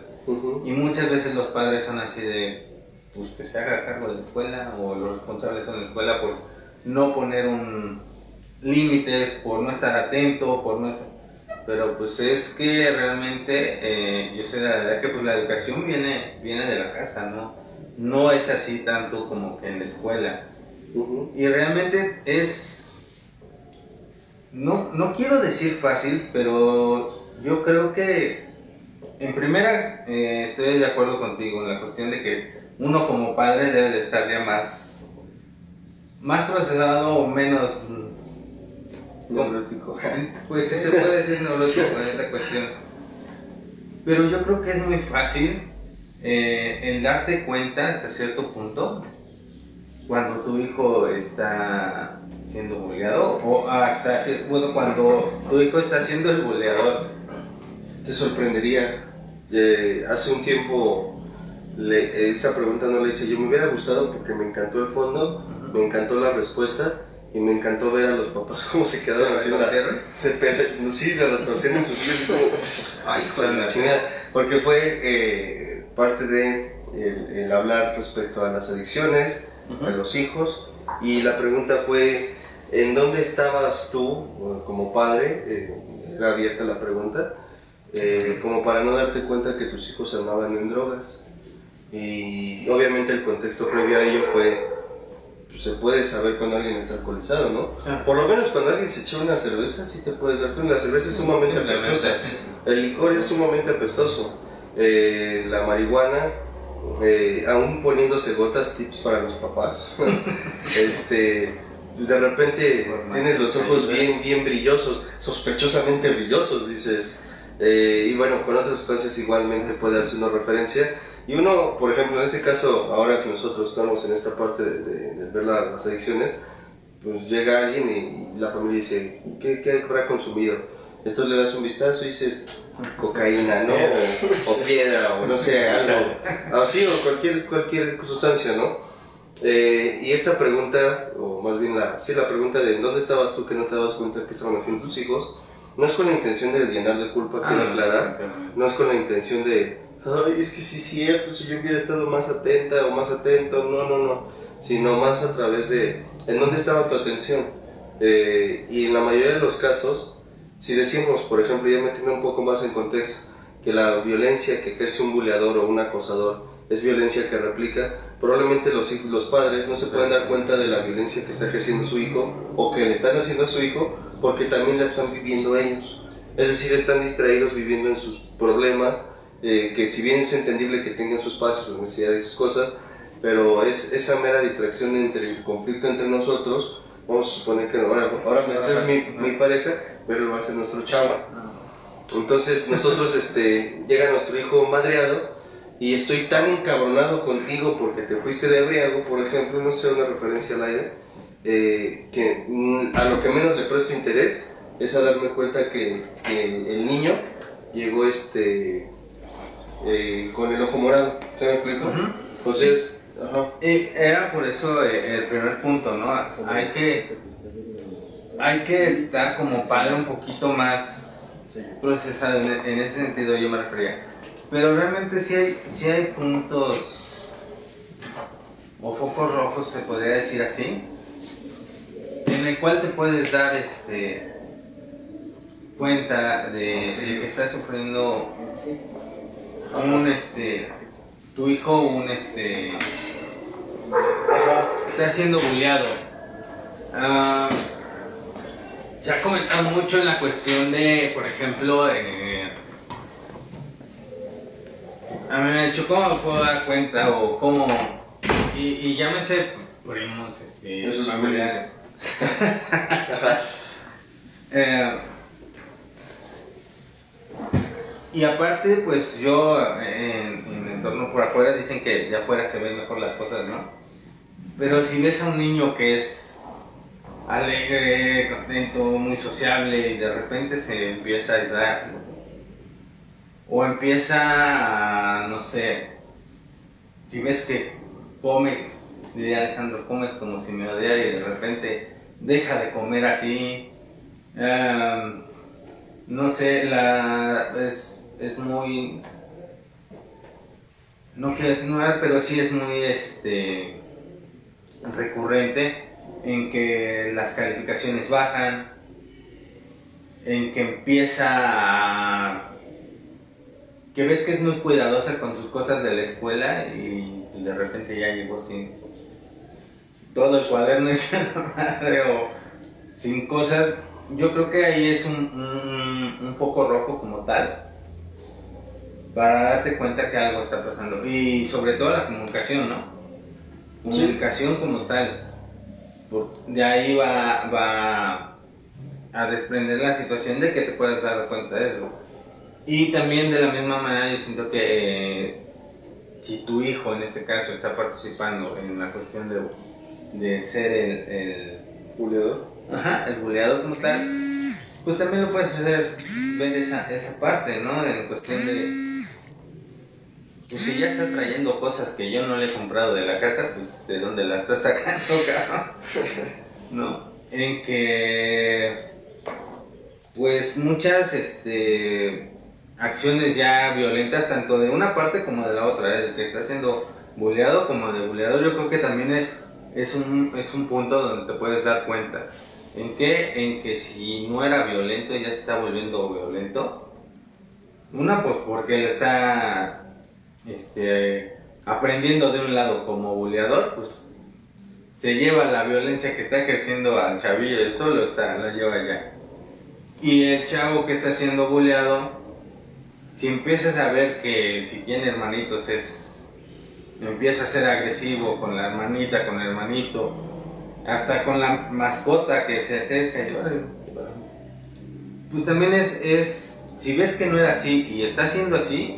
Y muchas veces los padres son así de, pues que se haga cargo de la escuela, o los responsables son la escuela por no poner límites, por no estar atento, por no estar... Pero pues es que realmente yo sé la verdad que pues la educación viene de la casa, ¿no? No es así tanto como que en la escuela. Y realmente es, no quiero decir fácil, pero yo creo que en primera estoy de acuerdo contigo en la cuestión de que uno como padre debe de estar ya más procesado o menos neurótico. Pues sí se puede decir neurótico en esta cuestión. Pero yo creo que es muy fácil el darte cuenta hasta cierto punto cuando tu hijo está siendo bulleado o hasta cuando tu hijo está siendo el bulleador. Te sorprendería. Hace un tiempo esa pregunta no la hice yo. Me hubiera gustado porque me encantó el fondo, me encantó la respuesta. Y me encantó ver a los papás cómo se quedaron así. Sí, se retorcieron en sus sillas y como, ay, hijo de la chingada. Porque fue parte de el hablar respecto a las adicciones, a los hijos. Y la pregunta fue, ¿en dónde estabas tú como padre? Era abierta la pregunta. Como para no darte cuenta que tus hijos andaban en drogas. Y obviamente el contexto previo a ello fue... se puede saber cuando alguien está alcoholizado, ¿no? Por lo menos cuando alguien se echa una cerveza, sí te puedes dar cuenta. La cerveza es sumamente apestosa, el licor es sumamente apestoso, la marihuana, aún poniéndose gotas, tips para los papás, pues de repente tienes los ojos bien brillosos, sospechosamente brillosos, dices, y bueno, con otras sustancias igualmente puede darse una referencia. Y uno, por ejemplo, en este caso, ahora que nosotros estamos en esta parte de ver las adicciones, pues llega alguien y la familia dice, ¿qué habrá consumido? Entonces le das un vistazo y dices, cocaína, ¿no? O piedra, o no sé, algo así, o cualquier sustancia, ¿no? Y esta pregunta, o más bien la pregunta de ¿dónde estabas tú que no te dabas cuenta que estaban haciendo tus hijos? No es con la intención de llenar de culpa, quiero aclarar, no es con la intención de... ay, es que sí es cierto, si yo hubiera estado más atenta o más atento, no, sino más a través de en dónde estaba tu atención. Y en la mayoría de los casos, si decimos, por ejemplo, ya metiendo un poco más en contexto, que la violencia que ejerce un buleador o un acosador es violencia que replica, probablemente los padres no se pueden dar cuenta de la violencia que está ejerciendo su hijo o que le están haciendo a su hijo porque también la están viviendo ellos. Es decir, están distraídos viviendo en sus problemas, que si bien es entendible que tengan su espacio, sus necesidades y sus cosas, pero es esa mera distracción entre el conflicto entre nosotros. Vamos a suponer que ahora es mi pareja, pero va a ser nuestro chavo. Entonces nosotros, llega nuestro hijo madreado y estoy tan encabronado contigo porque te fuiste de ebriago, por ejemplo, no sé, una referencia al aire, que a lo que menos le presto interés es a darme cuenta que el niño llegó con el ojo morado, ¿se me explico? Entonces, era por eso el primer punto, ¿no? Hay que estar como padre un poquito más procesado, en ese sentido yo me refería. Pero realmente sí hay puntos o focos rojos, se podría decir así, en el cual te puedes dar cuenta de que estás sufriendo tu hijo está siendo bulleado. Se ha comentado mucho en la cuestión de, por ejemplo, a mí me ha dicho cómo me puedo dar cuenta o cómo, y llámese primos, familiares. Y aparte, pues yo en el entorno por afuera dicen que de afuera se ven mejor las cosas, ¿no? Pero si ves a un niño que es alegre, contento, muy sociable y de repente se empieza a aislar o empieza a, no sé, si ves que come, diría Alejandro, come como si me odiara y de repente deja de comer así, no sé, es muy, no quiero insinuar, pero sí es muy recurrente en que las calificaciones bajan, en que empieza a, que ves que es muy cuidadosa con sus cosas de la escuela y de repente ya llegó sin todo el cuaderno hecho la madre o sin cosas. Yo creo que ahí es un foco rojo como tal para darte cuenta que algo está pasando y sobre todo la comunicación, ¿no? Comunicación como tal. De ahí va a desprender la situación de que te puedas dar cuenta de eso. Y también de la misma manera yo siento que si tu hijo en este caso está participando en la cuestión de ser el buleador. Ajá, el buleador como tal, pues también lo puedes hacer, ver esa parte, ¿no? En cuestión de, pues si ya está trayendo cosas que yo no le he comprado de la casa, pues de dónde la estás sacando, cabrón. No, en que pues muchas acciones ya violentas, tanto de una parte como de la otra, el que está siendo buleado como de buleador, yo creo que también es un punto donde te puedes dar cuenta. ¿En qué? En que si no era violento ya se está volviendo violento. Una, pues porque lo está aprendiendo de un lado como buleador, pues se lleva la violencia que está ejerciendo al chavillo, él solo la lleva allá. Y el chavo que está siendo buleado, si empiezas a ver que si tiene hermanitos empieza a ser agresivo con la hermanita, con el hermanito, hasta con la mascota que se acerca y pues también si ves que no era así y está siendo así,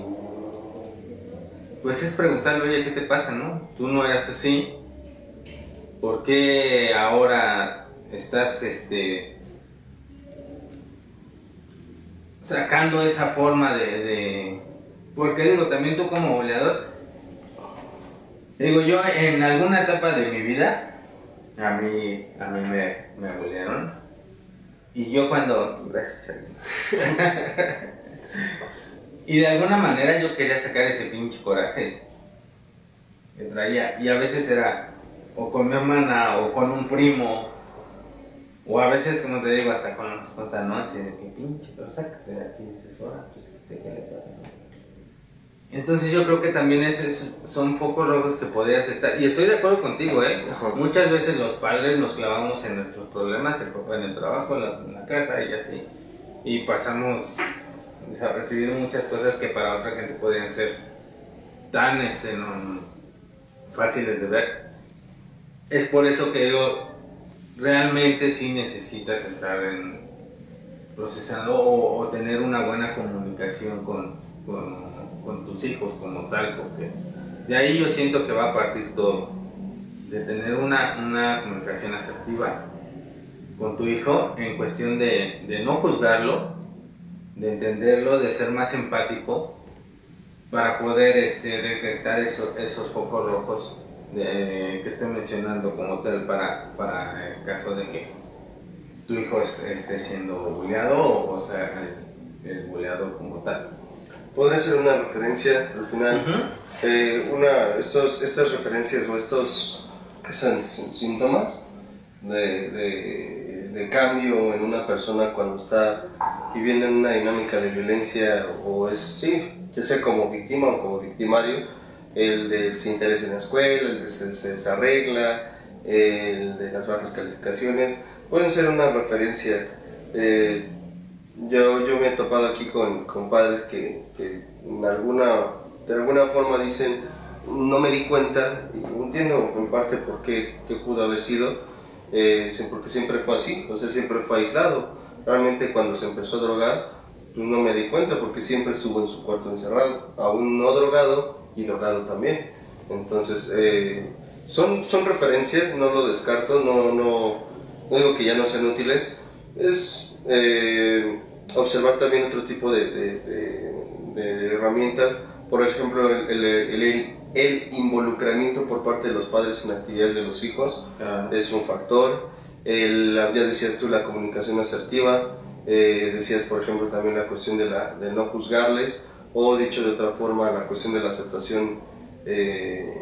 pues es preguntarle, oye, ¿qué te pasa, no? Tú no eras así, ¿por qué ahora estás sacando esa forma de... Porque digo, también tú como buleador, digo, yo en alguna etapa de mi vida, a mí me bulearon. Y yo cuando... Gracias, Charlie. Y de alguna manera yo quería sacar ese pinche coraje que traía. Y a veces era o con mi hermana o con un primo. O a veces, como te digo, hasta con la mascota, ¿no? Así de que pinche, pero sácate de aquí. Y dices, ahora, pues, ¿qué le pasa? Entonces yo creo que también son focos rojos que podrías estar, y estoy de acuerdo contigo, muchas veces los padres nos clavamos en nuestros problemas, el papá en el trabajo, en la casa y así, y pasamos desapercibido muchas cosas que para otra gente podrían ser tan no, fáciles de ver. Es por eso que digo, realmente sí necesitas estar procesando o tener una buena comunicación con tus hijos como tal, porque de ahí yo siento que va a partir todo, de tener una comunicación asertiva con tu hijo en cuestión de no juzgarlo, de entenderlo, de ser más empático para poder detectar esos focos rojos que estoy mencionando como tal para el caso de que tu hijo esté siendo buleado o sea el buleador como tal. Podría ser una referencia al final, estas referencias o estos ¿qué son? Síntomas de cambio en una persona cuando está viviendo en una dinámica de violencia o ya sea como víctima o como victimario, el de se interesa en la escuela, el de se desarregla, el de las bajas calificaciones, pueden ser una referencia. Yo me he topado aquí con padres que de alguna forma dicen, no me di cuenta, y entiendo en parte por qué pudo haber sido, porque siempre fue así, o sea, siempre fue aislado. Realmente cuando se empezó a drogar, pues no me di cuenta porque siempre estuvo en su cuarto encerrado, aún no drogado y drogado también. Entonces, son referencias, no lo descarto, no digo que ya no sean útiles, es observar también otro tipo de herramientas, por ejemplo el involucramiento por parte de los padres en actividades de los hijos, es un factor. Ya decías tú, la comunicación asertiva, decías por ejemplo también la cuestión de no juzgarles, o dicho de otra forma, la cuestión de la aceptación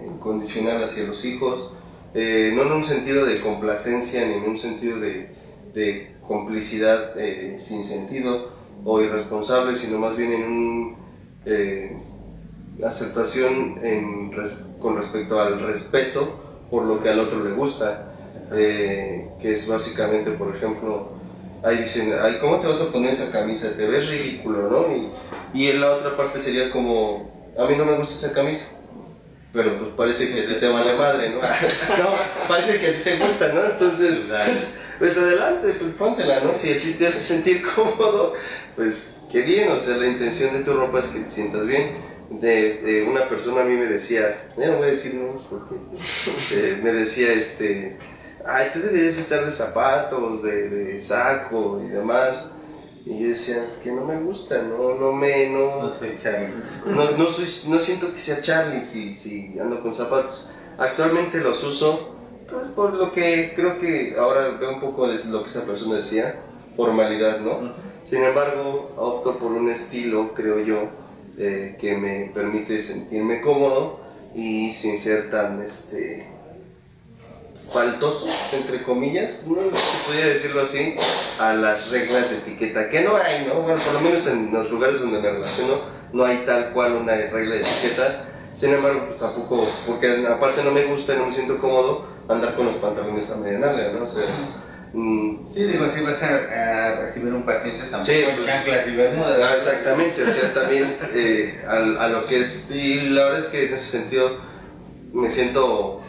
incondicional hacia los hijos, no en un sentido de complacencia ni en un sentido de complicidad sin sentido o irresponsable, sino más bien en una aceptación con respecto al respeto por lo que al otro le gusta, que es básicamente, por ejemplo, ahí dicen, ay, ¿cómo te vas a poner esa camisa? Te ves ridículo, ¿no? Y en la otra parte sería como, a mí no me gusta esa camisa, pero pues parece que te vale madre, ¿no? No, parece que a ti te gusta, ¿no? Entonces, pues adelante, pues póntela, ¿no? Si así te hace sentir cómodo, pues qué bien, o sea, la intención de tu ropa es que te sientas bien. Una persona a mí me decía, ya no voy a decir nombres porque me decía, ay, tú deberías estar de zapatos, de saco y demás. Y yo decía, es que no me gusta, no soy Charlie. No siento que sea Charlie si ando con zapatos. Actualmente los uso, pues por lo que creo que ahora veo un poco de lo que esa persona decía, formalidad, ¿no? Sin embargo, opto por un estilo, creo yo, que me permite sentirme cómodo y sin ser tan faltoso, entre comillas, no se podría decirlo así, a las reglas de etiqueta, que no hay, ¿no? Bueno, por lo menos en los lugares donde me relaciono no hay tal cual una regla de etiqueta. Sin embargo, pues tampoco, porque aparte no me gusta y no me siento cómodo andar con los pantalones a media nalga, ¿no? O sea, sí, digo, si vas a recibir un paciente tampoco sí, con chanclas y bermudas. Exactamente, o sea, también a lo que es, y la verdad es que en ese sentido me siento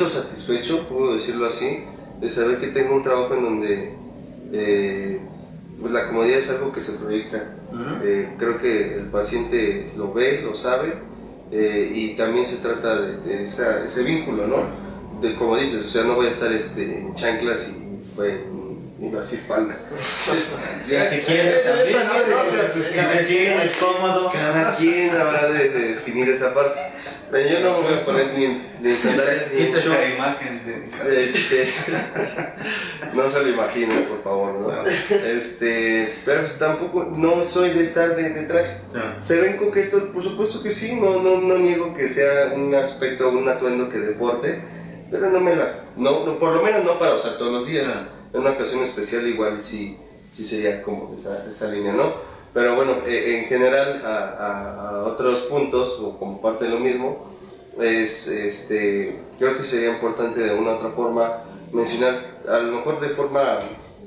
satisfecho, puedo decirlo así, de saber que tengo un trabajo en donde pues la comodidad es algo que se proyecta. Creo que el paciente lo ve, lo sabe, y también se trata de ese vínculo, ¿no? Como dices, o sea, no voy a estar en chanclas y así falda. Ya si quieres también, ¿no? O sea, pues cada quien es cómodo. Cada quien habrá de definir esa parte. Pero yo no me voy a poner ni sandalias ni Quita short. esa imagen de... No se lo imaginen, por favor, ¿no? Pero pues tampoco, no soy de estar de traje. ¿Se ven coquetos? Por supuesto que sí, no niego que sea un aspecto, un atuendo que deporte, pero no me late. No, por lo menos no para usar todos los días. En una ocasión especial igual sí sería como esa línea, ¿no? Pero bueno, en general a otros puntos, o como parte de lo mismo, creo que sería importante de una u otra forma mencionar, a lo mejor de forma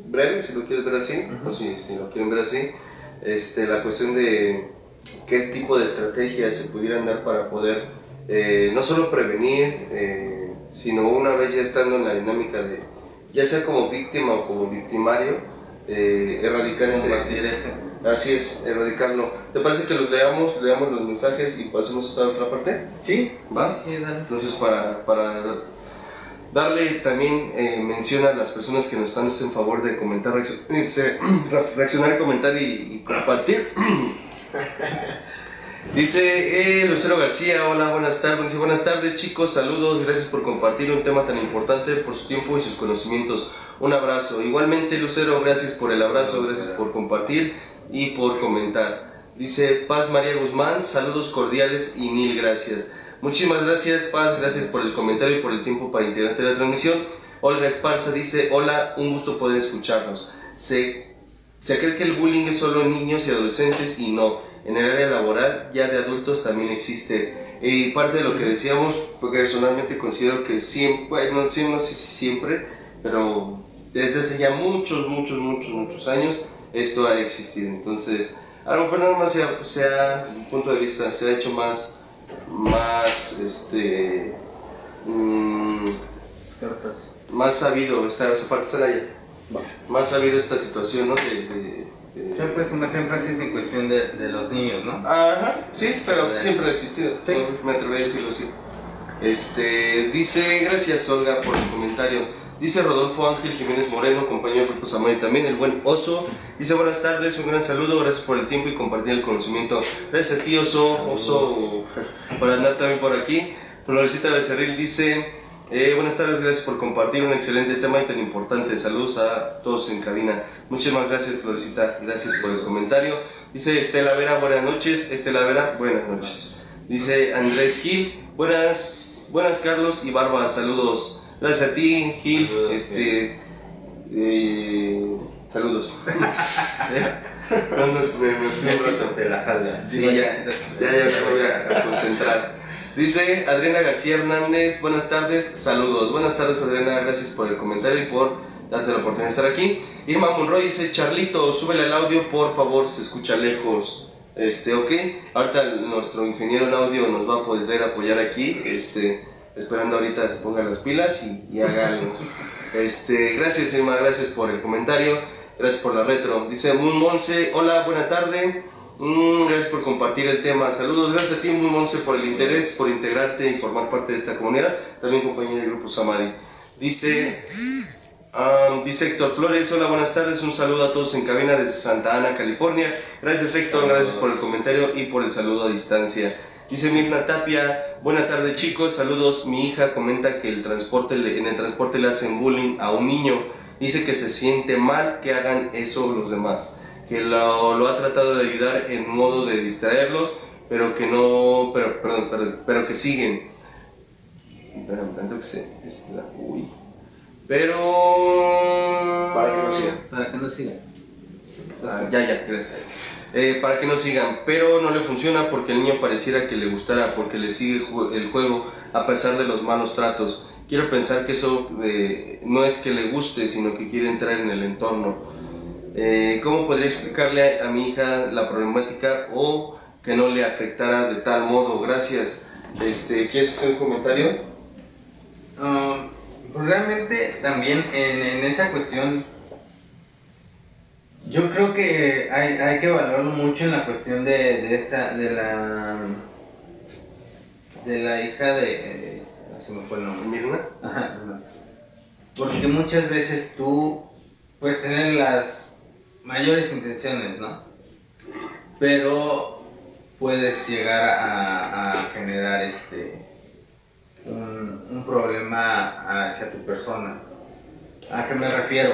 breve, si lo quieres ver así, o si lo quieren ver así, la cuestión de qué tipo de estrategias se pudieran dar para poder no solo prevenir, sino una vez ya estando en la dinámica de, ya sea como víctima o como victimario, erradicar así es, erradicarlo. ¿Te parece que los leamos los mensajes y pasemos a esta otra parte? Sí, ¿Va? Sí, dale. Entonces para darle también mención a las personas que nos están en favor de comentar, reaccionar, comentar y compartir. Dice Lucero García, hola, buenas tardes. Dice, buenas tardes chicos, saludos, gracias por compartir un tema tan importante, por su tiempo y sus conocimientos. Un abrazo. Igualmente Lucero, gracias por el abrazo, gracias por compartir y por comentar. Dice Paz María Guzmán, saludos cordiales y mil gracias. Muchísimas gracias Paz, gracias por el comentario y por el tiempo para integrarte a la transmisión. Olga Esparza dice, hola, un gusto poder escucharnos. Se cree que el bullying es solo en niños y adolescentes y no. En el área laboral, ya de adultos también existe. Y parte de lo que decíamos, porque personalmente considero que siempre, no sé si siempre, pero desde hace ya muchos años, esto ha existido. Entonces, a lo mejor nada más sea un punto de vista, se ha hecho más sabido esa parte está allá. Más sabido esta situación, ¿no? Se puede tomar énfasis en cuestión de los niños, ¿no? Ajá, sí, pero siempre ha existido. Sí. Me atrevería a decirlo así. Dice, gracias Olga por el comentario. Dice Rodolfo Ángel Jiménez Moreno, compañero del Grupo Samadi también, el buen Oso. Dice, buenas tardes, un gran saludo, gracias por el tiempo y compartir el conocimiento. Gracias a ti, Oso, por andar también por aquí. Florecita Becerril dice, buenas tardes, gracias por compartir un excelente tema y tan importante. Saludos a todos en cabina. Muchísimas gracias, Florecita, gracias por el comentario. Dice Estela Vera, buenas noches. Estela Vera, buenas noches. Dice Andrés Gil, buenas Carlos y Barba, saludos. Gracias a ti, Gil. Saludos. Me fui un rato. De la jala. Sí, ya me voy a concentrar. Dice Adriana García Hernández, buenas tardes, saludos. Buenas tardes, Adriana, gracias por el comentario y por darte la oportunidad de estar aquí. Irma Monroy dice, Charlito, súbele al audio, por favor, se escucha lejos. Ok, ahorita nuestro ingeniero en audio nos va a poder apoyar aquí, esperando ahorita se ponga las pilas y haga algo. Gracias Irma, gracias por el comentario, gracias por la retro. Dice Moon Monse, hola, buena tarde, gracias por compartir el tema. Saludos, gracias a ti Moon Monse por el interés, por integrarte y formar parte de esta comunidad, también compañía del Grupo Samadi. Dice Héctor Flores, hola, buenas tardes, un saludo a todos en cabina desde Santa Ana, California. Gracias Héctor, gracias por el comentario y por el saludo a distancia. Dice Mirna Tapia, buena tarde chicos, saludos. Mi hija comenta que en el transporte le hacen bullying a un niño. Dice que se siente mal que hagan eso los demás, que lo ha tratado de ayudar en modo de distraerlos, pero que no, pero que siguen. Espérame, tanto que pero para que no sigan. Para que no sigan. Ya, gracias. Para que no sigan, pero no le funciona porque el niño pareciera que le gustara, porque le sigue el juego a pesar de los malos tratos. Quiero pensar que eso no es que le guste, sino que quiere entrar en el entorno. ¿Cómo podría explicarle a mi hija la problemática o que no le afectara de tal modo? Gracias. ¿Quieres hacer un comentario? Pues realmente también en esa cuestión yo creo que hay que valorarlo mucho en la cuestión de la hija de se me fue el nombre. ¿Mirna? Ajá, porque muchas veces tú puedes tener las mayores intenciones, ¿no? Pero puedes llegar a generar un problema hacia tu persona. ¿A qué me refiero?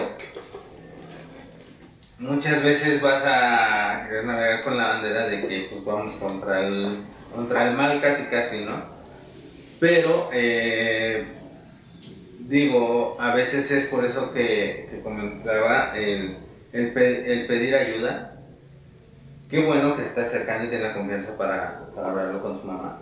Muchas veces vas a querer navegar con la bandera de que pues vamos contra el mal casi, ¿no? Pero digo, a veces es por eso que comentaba el pedir ayuda. Qué bueno que se está acercando y tiene la confianza para hablarlo con su mamá.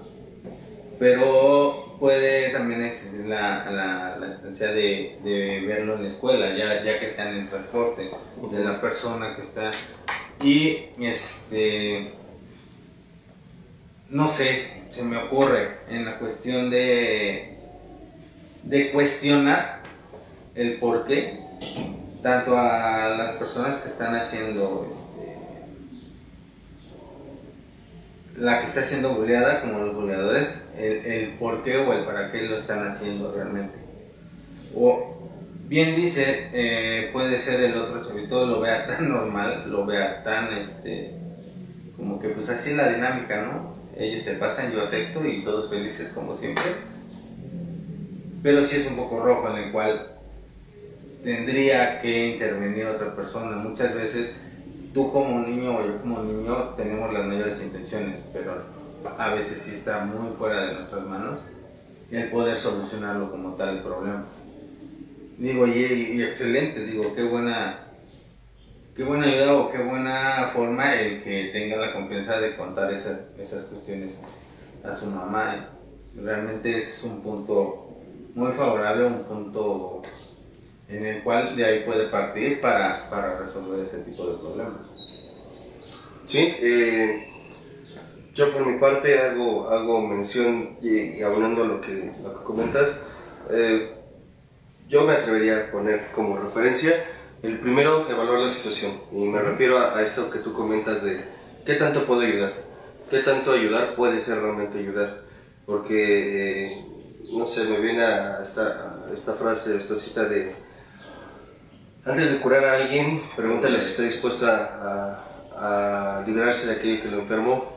Pero puede también existir la tendencia de verlo en la escuela, ya que están en el transporte, de la persona que está. Y no sé, se me ocurre en la cuestión de cuestionar el por qué, tanto a las personas que están haciendo la que está siendo bulleada como los bulleadores, el por qué o el para qué lo están haciendo realmente. O bien dice, puede ser el otro chavito lo vea tan normal, lo vea tan como que pues así es la dinámica, ¿no? Ellos se pasan, yo acepto y todos felices como siempre. Pero sí es un poco rojo en el cual tendría que intervenir otra persona. Muchas veces tú como niño o yo como niño tenemos las mayores intenciones, pero a veces sí está muy fuera de nuestras manos el poder solucionarlo como tal el problema. Digo, y excelente, digo, qué buena ayuda o qué buena forma el que tenga la confianza de contar esas cuestiones a su mamá. Realmente es un punto muy favorable, un punto en el cual de ahí puede partir para resolver ese tipo de problemas. Sí, yo por mi parte hago mención y abonando lo que comentas, yo me atrevería a poner como referencia el primero, evaluar la situación, y me refiero a esto que tú comentas de qué tanto puedo ayudar, qué tanto ayudar puede ser realmente ayudar, porque no sé, me viene a esta frase, esta cita de: antes de curar a alguien, pregúntale si está dispuesto a liberarse de aquello que lo enfermó.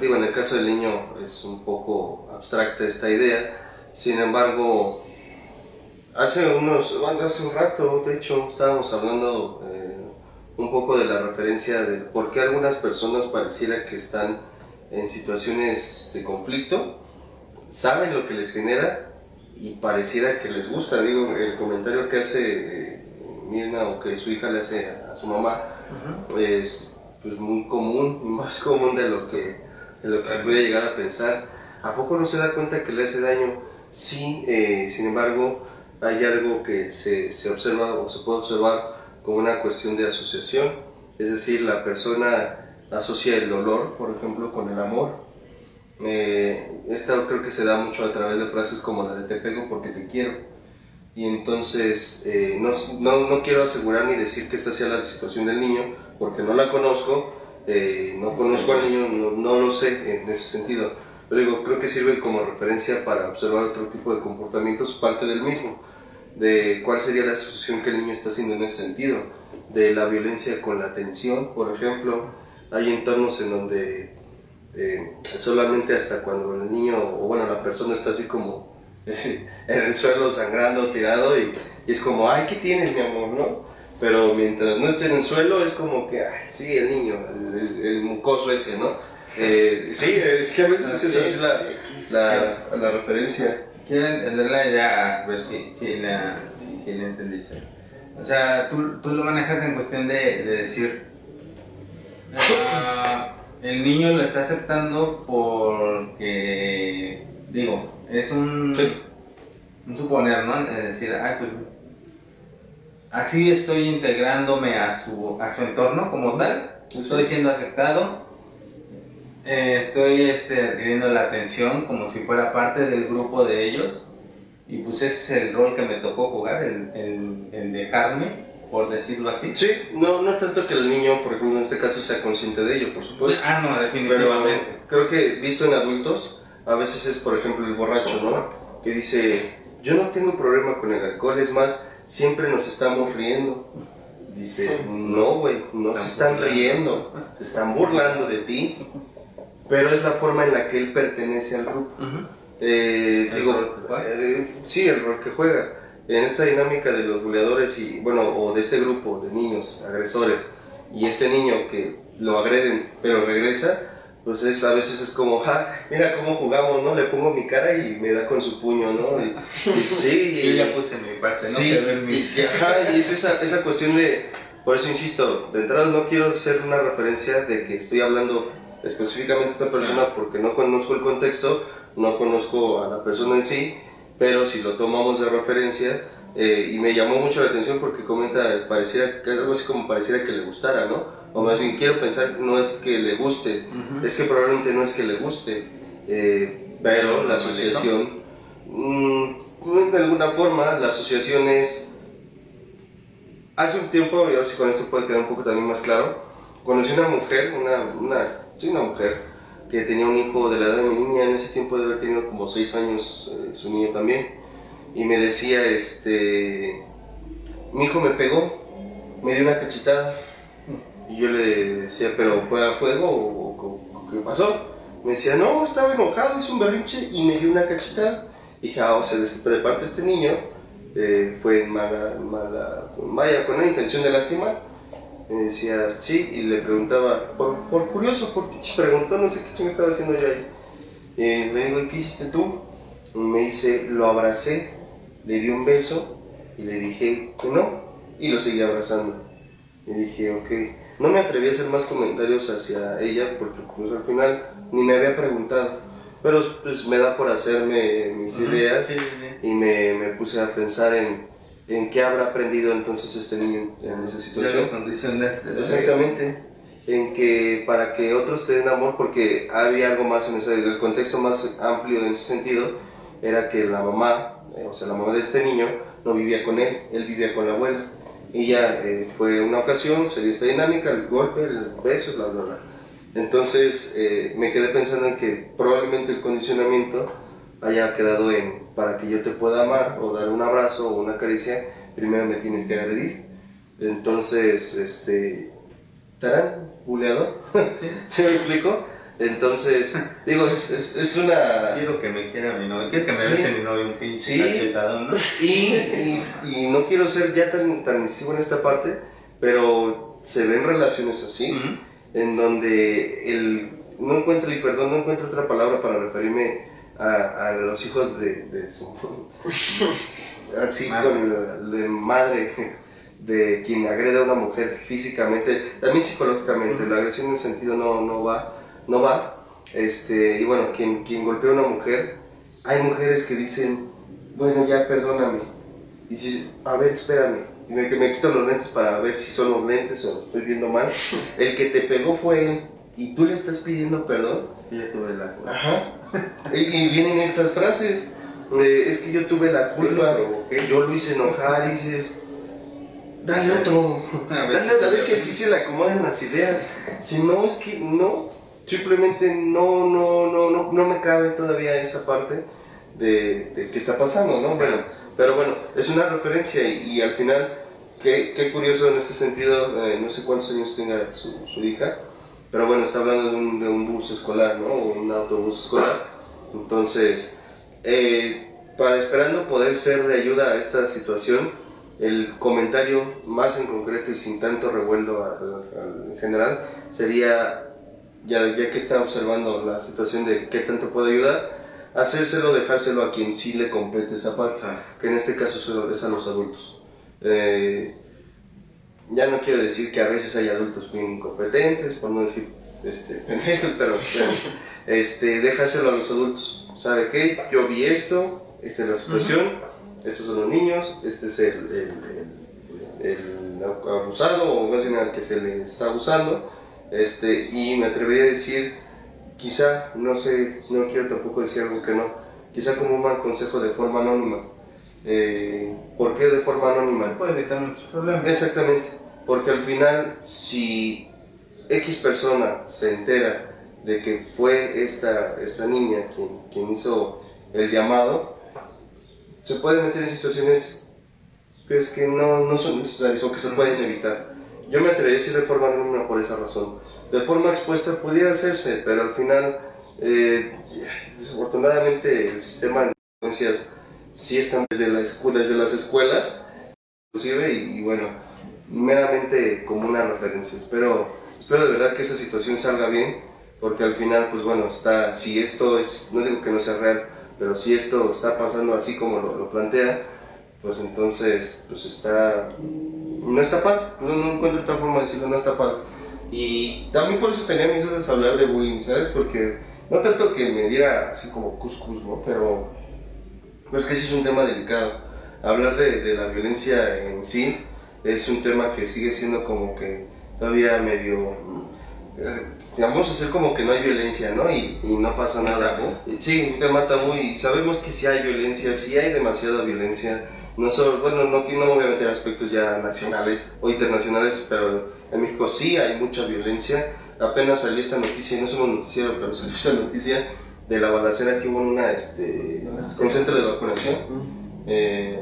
Digo, en el caso del niño es un poco abstracta esta idea, sin embargo, hace un rato, de hecho, estábamos hablando un poco de la referencia de por qué algunas personas pareciera que están en situaciones de conflicto, saben lo que les genera y pareciera que les gusta. Digo, el comentario que hace Mirna, o que su hija le hace a su mamá, es pues muy común, más común de lo que se puede llegar a pensar. ¿A poco no se da cuenta que le hace daño? Sí, sin embargo, hay algo que se observa o se puede observar como una cuestión de asociación, es decir, la persona asocia el dolor, por ejemplo, con el amor. Esto creo que se da mucho a través de frases como la de te pego porque te quiero. Y entonces, no quiero asegurar ni decir que esta sea la situación del niño, porque no la conozco, no conozco al niño, no lo sé en ese sentido. Pero digo, creo que sirve como referencia para observar otro tipo de comportamientos, parte del mismo, de cuál sería la asociación que el niño está haciendo en ese sentido, de la violencia con la atención, por ejemplo. Hay entornos en donde solamente hasta cuando el niño, o bueno, la persona está así como en el suelo sangrando, tirado, y es como, ay, ¿qué tienes, mi amor?, ¿no? Pero mientras no esté en el suelo es como que, ay, sí, el niño, el mucoso ese, ¿no? Sí, es que a veces es así la referencia. Quiero entender la idea, a ver si la entendí. O sea, tú lo manejas en cuestión de decir, el niño lo está aceptando porque, digo, es un suponer, ¿no? Es decir, ay, pues así estoy integrándome a su entorno como tal, estoy siendo aceptado, estoy adquiriendo la atención como si fuera parte del grupo de ellos, y pues ese es el rol que me tocó jugar, el dejarme, por decirlo así. Sí, no tanto que el niño, por ejemplo, en este caso, sea consciente de ello, por supuesto. No, definitivamente. Pero creo que visto en adultos, a veces es, por ejemplo, el borracho, ¿no? Que dice, yo no tengo problema con el alcohol, es más, siempre nos estamos riendo. Dice, no, güey, no se están riendo, se están burlando de ti, pero es la forma en la que él pertenece al grupo. Sí, el rol que juega. En esta dinámica de los buleadores y, bueno, o de este grupo de niños agresores, y este niño que lo agreden pero regresa, pues a veces es como, mira cómo jugamos, ¿no? Le pongo mi cara y me da con su puño, ¿no? Y sí, yo ya puse mi parte, ¿no? Sí, y es esa cuestión de, por eso insisto, de entrada no quiero hacer una referencia de que estoy hablando específicamente de esta persona porque no conozco el contexto, no conozco a la persona en sí, pero si lo tomamos de referencia, y me llamó mucho la atención porque comenta, algo así como pareciera que le gustara, ¿no? O más bien quiero pensar, no es que le guste, es que probablemente no es que le guste, pero la asociación, de alguna forma, la asociación es... Hace un tiempo, y a ver si con esto puede quedar un poco también más claro, conocí una mujer, una mujer, que tenía un hijo de la edad de mi niña. En ese tiempo debe haber tenido como 6 años su niño también, y me decía, mi hijo me pegó, me dio una cachetada, y yo le decía, ¿pero fue a juego o qué pasó? Me decía, no, estaba enojado, hizo un berrinche y me dio una cachetada. Y dije, o sea, de parte de este niño fue vaya, con la intención de lastimar. Me decía, sí, y le preguntaba, por curioso, por qué preguntó, no sé qué chingo estaba haciendo yo ahí. Le digo, ¿y qué hiciste tú? Y me dice, lo abracé, le di un beso y le dije que no, y lo seguí abrazando. Y dije, ok, no me atreví a hacer más comentarios hacia ella porque pues al final ni me había preguntado, pero pues me da por hacerme mis ideas, y me puse a pensar en qué habrá aprendido entonces este niño en esa situación. Exactamente, en que para que otros te den amor, porque había algo más en el contexto más amplio en ese sentido, era que la mamá, o sea la mamá de este niño, no vivía con él vivía con la abuela. Ella fue una ocasión, se dio esta dinámica, el golpe, el beso, bla, bla, bla. Entonces me quedé pensando en que probablemente el condicionamiento haya quedado en, para que yo te pueda amar o dar un abrazo o una caricia, primero me tienes que agredir. Entonces, ¿tarán? ¿Buleador? ¿Sí me explico? Entonces, digo, es una... Quiero que me quiera mi novio, quiero que me bese mi novio un pinche Sí. cachetadón, ¿no? Y no quiero ser ya tan incisivo en esta parte, pero se ven relaciones así, en donde no encuentro otra palabra para referirme a los hijos de su... así madre. con de madre de quien agrede a una mujer físicamente, también psicológicamente. La agresión en ese sentido no va. Y bueno, quien golpea a una mujer, hay mujeres que dicen, bueno, ya perdóname, y dices, a ver, espérame, y me quito los lentes para ver si son los lentes o lo estoy viendo mal. El que te pegó fue él y tú le estás pidiendo perdón. Y ya tuve la culpa. Ajá. Y vienen estas frases, es que yo tuve la culpa, yo lo hice enojar, y dices, dale otro, a ver si así se le acomodan las ideas. Si no, es que no, simplemente no me cabe todavía esa parte de qué está pasando, ¿no? Bueno, pero bueno, es una referencia y al final, qué curioso en este sentido, no sé cuántos años tenga su hija, pero bueno, está hablando de un bus escolar, ¿no? O un autobús escolar. Entonces, esperando poder ser de ayuda a esta situación, el comentario más en concreto y sin tanto revuelo en general sería, ya que está observando la situación de qué tanto puede ayudar, hacérselo, dejárselo a quien sí le compete esa parte, que en este caso es a los adultos. Ya no quiero decir que a veces hay adultos bien incompetentes, por no decir pendejos, pero dejárselo a los adultos. ¿Sabe qué? Yo vi esto, esta es la situación, estos son los niños, este es el abusado, o más bien al que se le está abusando, y me atrevería a decir, quizá, no sé, no quiero tampoco decir algo que no, quizá como un mal consejo de forma anónima. ¿Por qué de forma anónima? Puede evitar muchos problemas. Exactamente, porque al final, si X persona se entera de que fue esta niña quien hizo el llamado, se puede meter en situaciones que no son necesarias o que se pueden evitar. Yo me atrevería a decir de forma anónima por esa razón. De forma expuesta pudiera hacerse, pero al final, desafortunadamente, el sistema de influencias sí están desde las escuelas, inclusive, y bueno, meramente como una referencia. Espero de verdad que esa situación salga bien, porque al final, pues bueno, si esto es, no digo que no sea real, pero si esto está pasando así como lo plantea, pues entonces, pues no está padre, no encuentro otra forma de decirlo, no está padre. Y también por eso tenía mis dudas hablar de bullying, ¿sabes? Porque no tanto que me diera así como cuscús, ¿no? Pero es que sí es un tema delicado. Hablar de la violencia en sí es un tema que sigue siendo como que todavía medio... vamos a hacer como que no hay violencia, ¿no? Y no pasa nada. Sí, un tema tabú, y sabemos que sí hay violencia, sí hay demasiada violencia. No solo, bueno, no me voy a meter aspectos ya nacionales o internacionales, pero en México sí hay mucha violencia. Apenas salió esta noticia, no somos noticiero, pero salió esta noticia de la balacera que hubo en con centro de vacunación.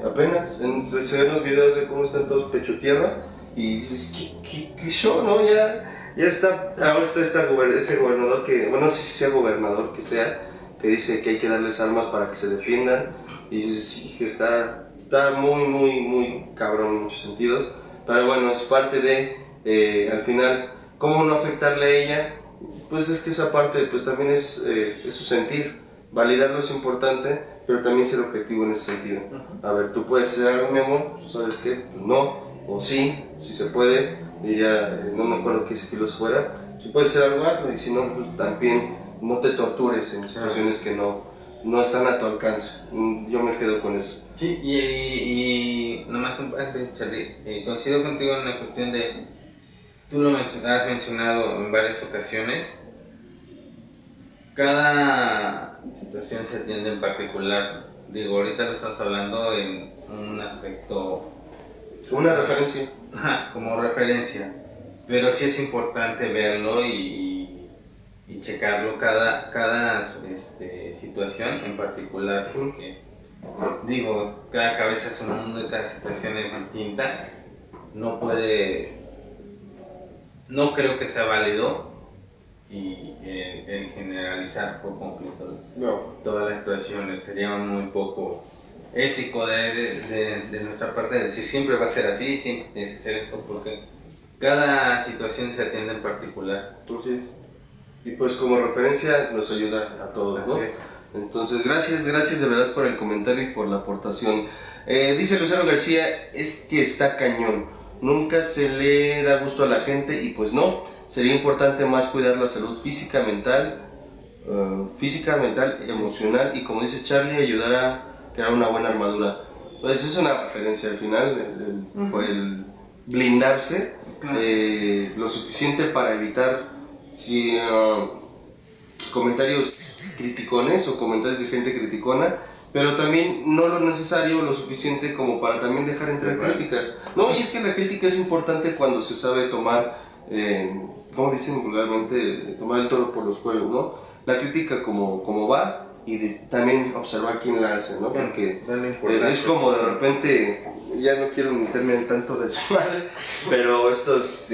Apenas, se ven los videos de cómo están todos pecho tierra y dices, ¿qué show, no? Ya está, ahora está este gobernador que, bueno, no sé si sea gobernador que sea, que dice que hay que darles armas para que se defiendan, y dices, sí, que está muy cabrón en muchos sentidos, pero bueno, es parte de, al final, ¿cómo no afectarle a ella? Pues es que esa parte, pues también es su sentir, validarlo es importante, pero también ser objetivo en ese sentido. A ver, tú puedes hacer algo, mi amor, ¿sabes qué? Pues no, o sí, si se puede, diría, no me acuerdo qué filosofo fuera, si puedes hacer algo, hazlo, y si no, pues también no te tortures en situaciones que no están a tu alcance. Yo me quedo con eso. Sí, y nomás antes, Charlie, coincido contigo en la cuestión de, tú lo has mencionado en varias ocasiones, cada situación se atiende en particular. Digo, ahorita lo estás hablando en un aspecto... Una referencia. Como referencia, pero sí es importante verlo y y checarlo cada situación en particular, porque digo, cada cabeza es un mundo y cada situación es distinta. No creo que sea válido y el generalizar por completo todas las situaciones. Sería muy poco ético de nuestra parte decir siempre va a ser así, siempre tiene que ser esto, porque cada situación se atiende en particular. Sí. Y pues como referencia nos ayuda a todos, ¿no? Entonces gracias de verdad por el comentario y por la aportación. Dice Lucero García, es que está cañón, nunca se le da gusto a la gente y pues no, sería importante más cuidar la salud física, mental, emocional y como dice Charlie, ayudar a crear una buena armadura. Pues es una referencia al final, fue el blindarse lo suficiente para evitar comentarios criticones o comentarios de gente criticona, pero también no lo necesario, lo suficiente como para también dejar entrar críticas. No, y es que la crítica es importante cuando se sabe tomar, como dicen vulgarmente, tomar el toro por los cuernos, ¿no? La crítica como va y también observar quién la hace, ¿no? Porque es como de repente, ya no quiero meterme en tanto desmadre, pero estos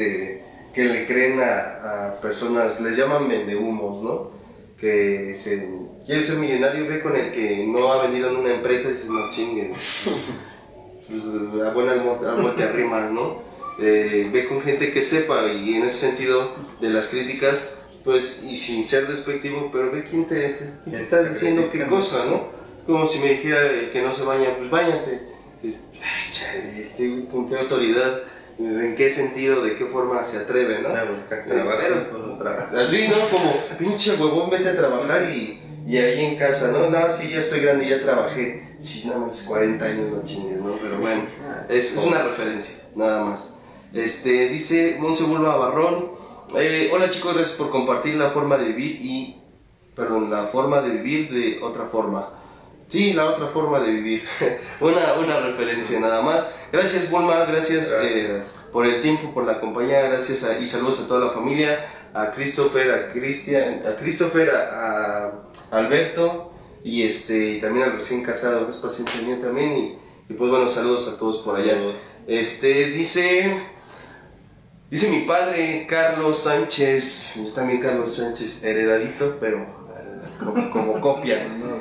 que le creen a personas, les llaman vendehumos, ¿no? Que quiere ser millonario, ve con el que no ha venido en una empresa y dices, no chinguen, pues a buena alma te arrima, ¿no? Ve con gente que sepa y en ese sentido de las críticas, pues, y sin ser despectivo, pero ve quién te está diciendo qué cosa, ¿no? Como si me dijera el que no se baña, pues báñate. Ay, chale, ¿con qué autoridad? ¿En qué sentido? ¿De qué forma se atreve, no? A buscar trabajo. Así, ¿no? Como, pinche huevón, vete a trabajar y ahí en casa, ¿no? Nada más que ya estoy grande y ya trabajé. Sí, nada más 40 años, no chingues, ¿no? Pero bueno, es una referencia, nada más. Dice Monse Bulba Barrón, hola chicos, gracias por compartir la forma de vivir la forma de vivir de otra forma. Sí, la otra forma de vivir. una referencia nada más. Gracias Bulma, gracias. Por el tiempo, por la compañía, gracias y saludos a toda la familia, a Christopher, a Cristian, a Alberto y también al recién casado, que es paciente mío también y pues bueno, saludos a todos por allá. Dice mi padre Carlos Sánchez, yo también Carlos Sánchez, heredadito, pero como copia, ¿no?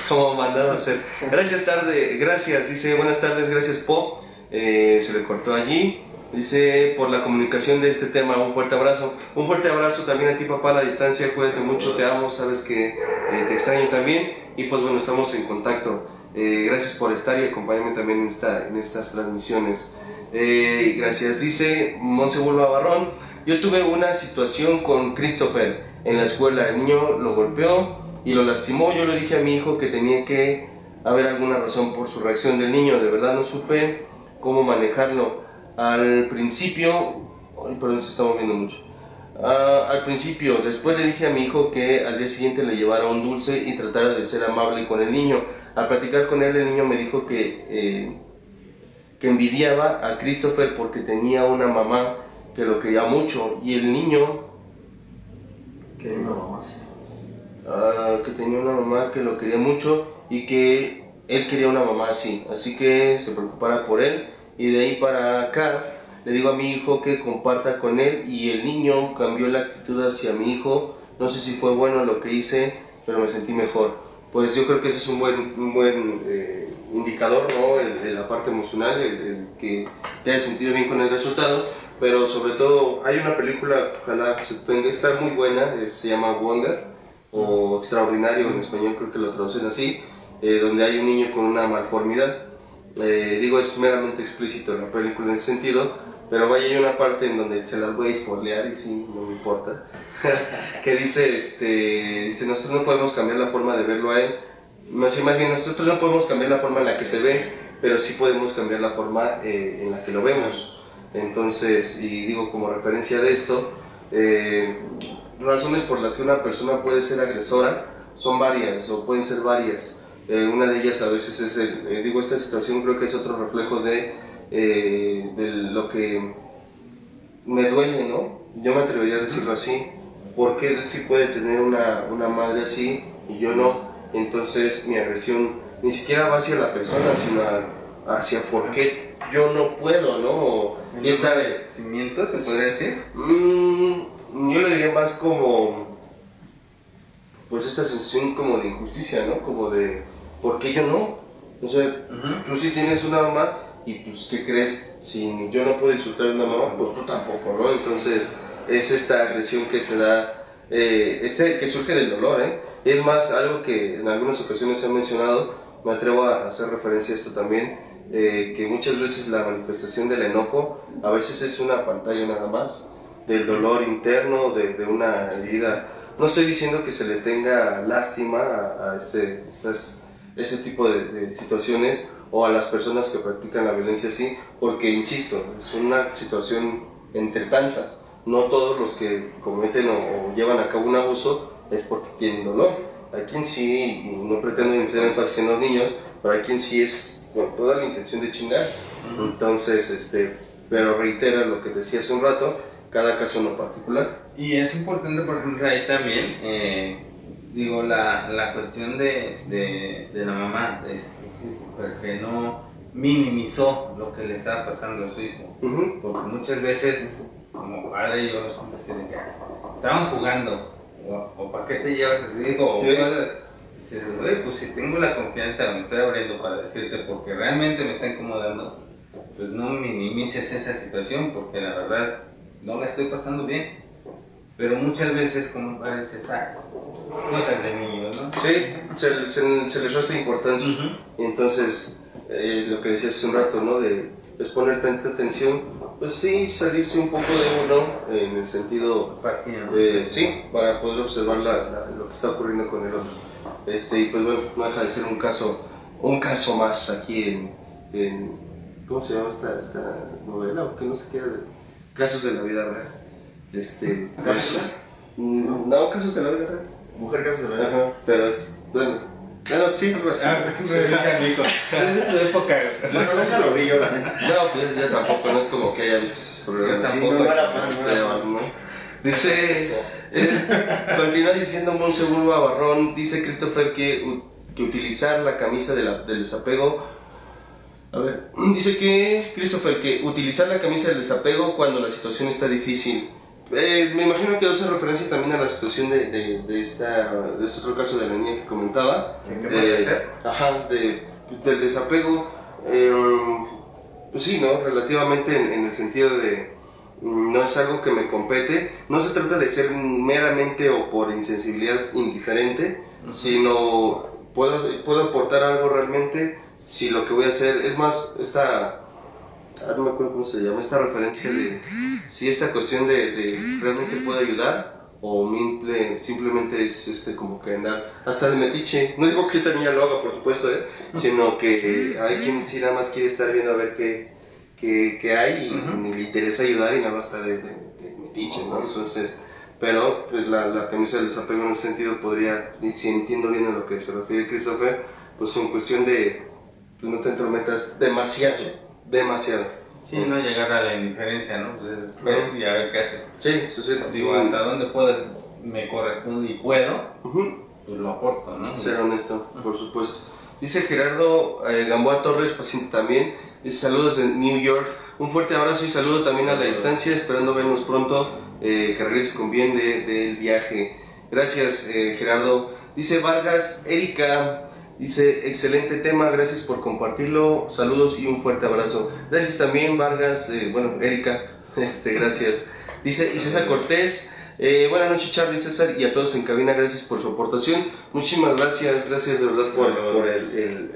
Como mandado a hacer. Gracias, dice buenas tardes, gracias Pop, se le cortó allí, dice por la comunicación de este tema, un fuerte abrazo también a ti papá a la distancia, cuídate mucho, te amo, sabes que te extraño también y pues bueno, estamos en contacto, gracias por estar y acompañarme también en estas transmisiones. Gracias, dice Monse Bulba Barrón, yo tuve una situación con Christopher en la escuela, el niño lo golpeó y lo lastimó, yo le dije a mi hijo que tenía que haber alguna razón por su reacción del niño, de verdad no supe cómo manejarlo, al principio, perdón, se está moviendo mucho, al principio, después le dije a mi hijo que al día siguiente le llevara un dulce y tratara de ser amable con el niño, al platicar con él el niño me dijo que envidiaba a Christopher porque tenía una mamá que lo quería mucho y el niño que tenía una mamá que lo quería mucho y que él quería una mamá así que se preocupara por él y de ahí para acá le digo a mi hijo que comparta con él y el niño cambió la actitud hacia mi hijo, no sé si fue bueno lo que hice, pero me sentí mejor. Pues yo creo que ese es un buen indicador, ¿no? La parte emocional, el que te hayas sentido bien con el resultado, pero sobre todo hay una película, ojalá se tenga, está muy buena, se llama Wonder o Extraordinario en español, creo que lo traducen así, donde hay un niño con una malformidad. Es meramente explícito la película en ese sentido, pero vaya, hay una parte en donde se las voy a spoilear y sí, no me importa, que dice, nosotros no podemos cambiar la forma de verlo a él, más bien, nosotros no podemos cambiar la forma en la que se ve, pero sí podemos cambiar la forma en la que lo vemos. Entonces, y digo como referencia de esto, razones por las que una persona puede ser agresora son varias, o pueden ser varias. Una de ellas a veces es esta situación creo que es otro reflejo de lo que me duele, ¿no? Yo me atrevería a decirlo así, ¿por qué él sí puede tener una madre así y yo no? Entonces mi agresión ni siquiera va hacia la persona, sino hacia por qué yo no puedo, ¿no? ¿Y esta cimiento se podría decir? Yo le diría más como, pues esta sensación como de injusticia, ¿no? Como de, ¿por qué yo no? O sea, tú sí tienes una mamá y pues, ¿qué crees? Si yo no puedo disfrutar de una mamá, pues tú tampoco, ¿no? Entonces, es esta agresión que se da, que surge del dolor, ¿eh? Es más, algo que en algunas ocasiones se ha mencionado, me atrevo a hacer referencia a esto también, que muchas veces la manifestación del enojo a veces es una pantalla nada más del dolor interno, de una herida. No estoy diciendo que se le tenga lástima a ese tipo de situaciones o a las personas que practican la violencia así, porque insisto, es una situación entre tantas. No todos los que cometen o llevan a cabo un abuso es porque tienen dolor. Hay quien sí, y no pretendo hacer énfasis en los niños, pero hay quien sí es con toda la intención de chingar. Entonces, pero reitera lo que decía hace un rato, cada caso en lo particular. Y es importante, por ejemplo, ahí también, digo, la cuestión de la mamá, que no minimizó lo que le estaba pasando a su hijo. Porque muchas veces, como padre y yo, así de que estaban jugando, o ¿para qué te llevas? Digo, dices, güey, pues si tengo la confianza, me estoy abriendo para decirte porque realmente me está incomodando, pues no minimices esa situación, porque la verdad no la estoy pasando bien. Pero muchas veces, como parece, cosas de niños, ¿no? Sí, se les resta importancia. Y entonces, lo que decías hace un rato, ¿no? De poner tanta atención, pues sí, salirse un poco de uno, en el sentido, sí, para poder observar lo que está ocurriendo con el otro. Y pues bueno, no deja de ser un caso más aquí en ¿cómo se llama esta novela? O que no sé qué era, Casos de la vida real. ¿Cápsulas? No, Casos de la vida real. Mujer Casos de la vida real. Pero es, bueno, sí, algo así. Es de época. Bueno, nunca lo vi yo, la neta. No, pues ya tampoco, no es como que haya visto esos programas. Yo tampoco. ¿No? Dice, continúa diciendo Monse Bulba Barrón, dice Christopher que utilizar la camisa del desapego. A ver, dice que Christopher que utilizar la camisa del desapego cuando la situación está difícil. Me imagino que hace referencia también a la situación de este otro caso de la niña que comentaba. ¿Qué puede ser? Ajá, del desapego. Pues sí, ¿no? Relativamente en el sentido de no es algo que me compete. No se trata de ser meramente o por insensibilidad indiferente, sino puedo aportar algo realmente si lo que voy a hacer. Es más, no me acuerdo cómo se llama, esta referencia de si esta cuestión de realmente puedo ayudar o simplemente es como que andar hasta de metiche. No digo que esa niña lo haga, por supuesto, sino que hay quien sí nada más quiere estar viendo a ver qué hay y ni le interesa ayudar y nada más está de metiche, ¿no? Entonces, pero pues la camisa del desapego en ese sentido podría, si entiendo bien a lo que se refiere Christopher, pues con cuestión de pues no te entrometas demasiado. Sí, no llegar a la indiferencia, ¿no? Pues y a ver qué hace. Sí. Digo, hasta dónde me corresponde y puedo, pues lo aporto, ¿no? Ser honesto, por supuesto. Dice Gerardo Gamboa Torres, paciente también, dice saludos de New York, un fuerte abrazo y saludo también a la distancia, esperando vernos pronto, que regreses con bien del viaje. Gracias, Gerardo. Dice Vargas, Erika, dice, excelente tema, gracias por compartirlo, saludos y un fuerte abrazo. Gracias también, Vargas, Erika, gracias. Dice, y César Cortés, buenas noches, Charlie, César, y a todos en cabina, gracias por su aportación. Muchísimas gracias de verdad por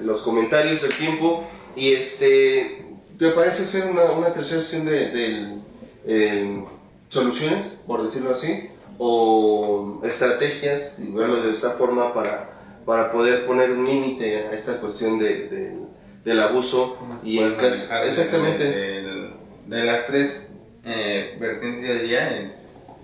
los comentarios, el tiempo. Y ¿te parece hacer una tercera sesión de soluciones, por decirlo así, o estrategias, y verlo de esta forma para poder poner un límite a esta cuestión del abuso y el caso? Exactamente. De las tres vertientes del día,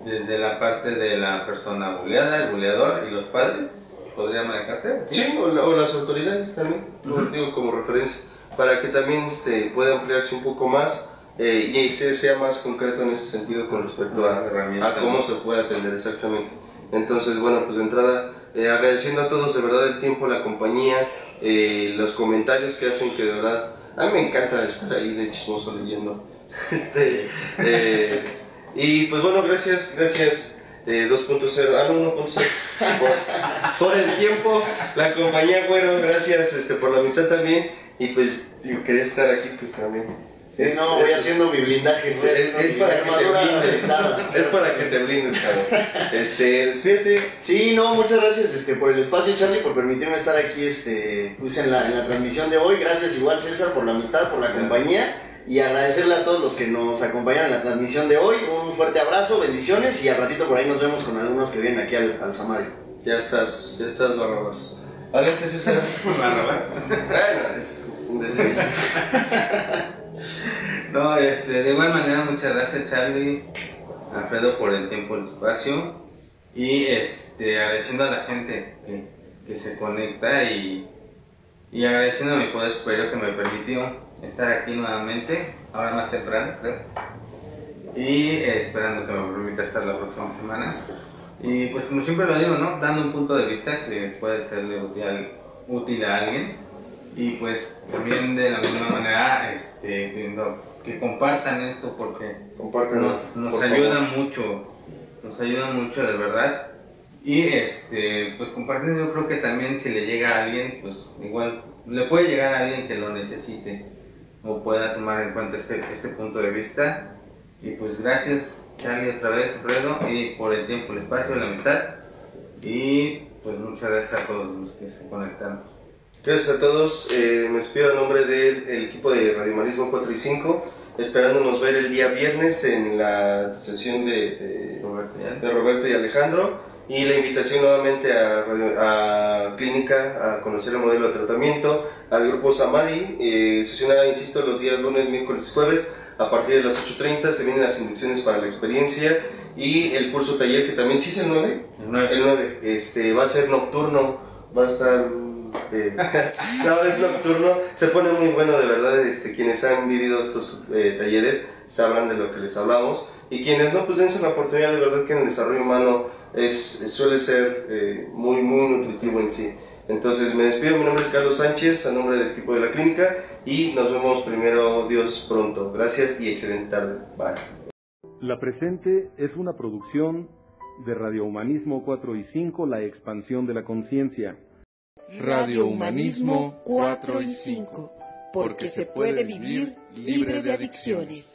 desde la parte de la persona buleada, el buleador y los padres, podría manejarse. Sí, o las autoridades también, lo digo como referencia, para que también pueda ampliarse un poco más y sea más concreto en ese sentido con respecto a cómo se puede atender exactamente. Entonces, bueno, pues de entrada, agradeciendo a todos de verdad el tiempo, la compañía, los comentarios que hacen, que de verdad, a mí me encanta estar ahí de chismoso leyendo. Y pues bueno, gracias 2.0, 1.0 por el tiempo, la compañía, bueno, gracias por la amistad también, y pues digo, quería estar aquí pues también. Voy haciendo mi blindaje. Es para que te blindes. Es para que te blindes, cabrón. Despídete. Sí, no, muchas gracias por el espacio, Charlie, por permitirme estar aquí pues en la transmisión de hoy. Gracias igual, César, por la amistad, por la compañía. Y agradecerle a todos los que nos acompañaron en la transmisión de hoy. Un fuerte abrazo, bendiciones, y al ratito por ahí nos vemos con algunos que vienen aquí al Samadhi. Ya estás, Barrabás. ¿Vale, César? Barrabás. Bueno, es un deseo. No, de igual manera, muchas gracias, Charlie, Alfredo, por el tiempo y el espacio, y agradeciendo a la gente que se conecta, y agradeciendo a mi poder superior que me permitió estar aquí nuevamente, ahora más temprano, creo, y esperando que me permita estar la próxima semana. Y pues como siempre lo digo, ¿no? Dando un punto de vista que puede serle útil a alguien, y pues también de la misma manera que compartan esto, porque nos ayuda mucho, de verdad. Y pues compartiendo, yo creo que también si le llega a alguien, pues igual le puede llegar a alguien que lo necesite o pueda tomar en cuenta este punto de vista. Y pues gracias, Charlie, otra vez, Alfredo, y por el tiempo, el espacio, la amistad, y pues muchas gracias a todos los que se conectaron. Gracias a todos, me despido a nombre del equipo de Radio Humanismo 4 y 5, esperándonos ver el día viernes en la sesión de Roberto y Alejandro, y la invitación nuevamente a Clínica a conocer el modelo de tratamiento, al grupo Samadhi, sesionada, insisto, los días lunes, miércoles y jueves, a partir de las 8:30 se vienen las inducciones para la experiencia, y el curso taller, que también sí es el 9, el 9, va a ser nocturno, va a estar... no, es nocturno, se pone muy bueno, de verdad. Quienes han vivido estos talleres sabrán de lo que les hablamos, y quienes no, pues dense la oportunidad. De verdad que en el desarrollo humano suele ser muy nutritivo en sí. Entonces me despido, mi nombre es Carlos Sánchez, a nombre del equipo de la clínica, y nos vemos primero Dios pronto. Gracias y excelente tarde. Bye. La presente es una producción de Radio Humanismo 4 y 5, la expansión de la conciencia. Radio Humanismo 4 y 5, porque se puede vivir libre de adicciones.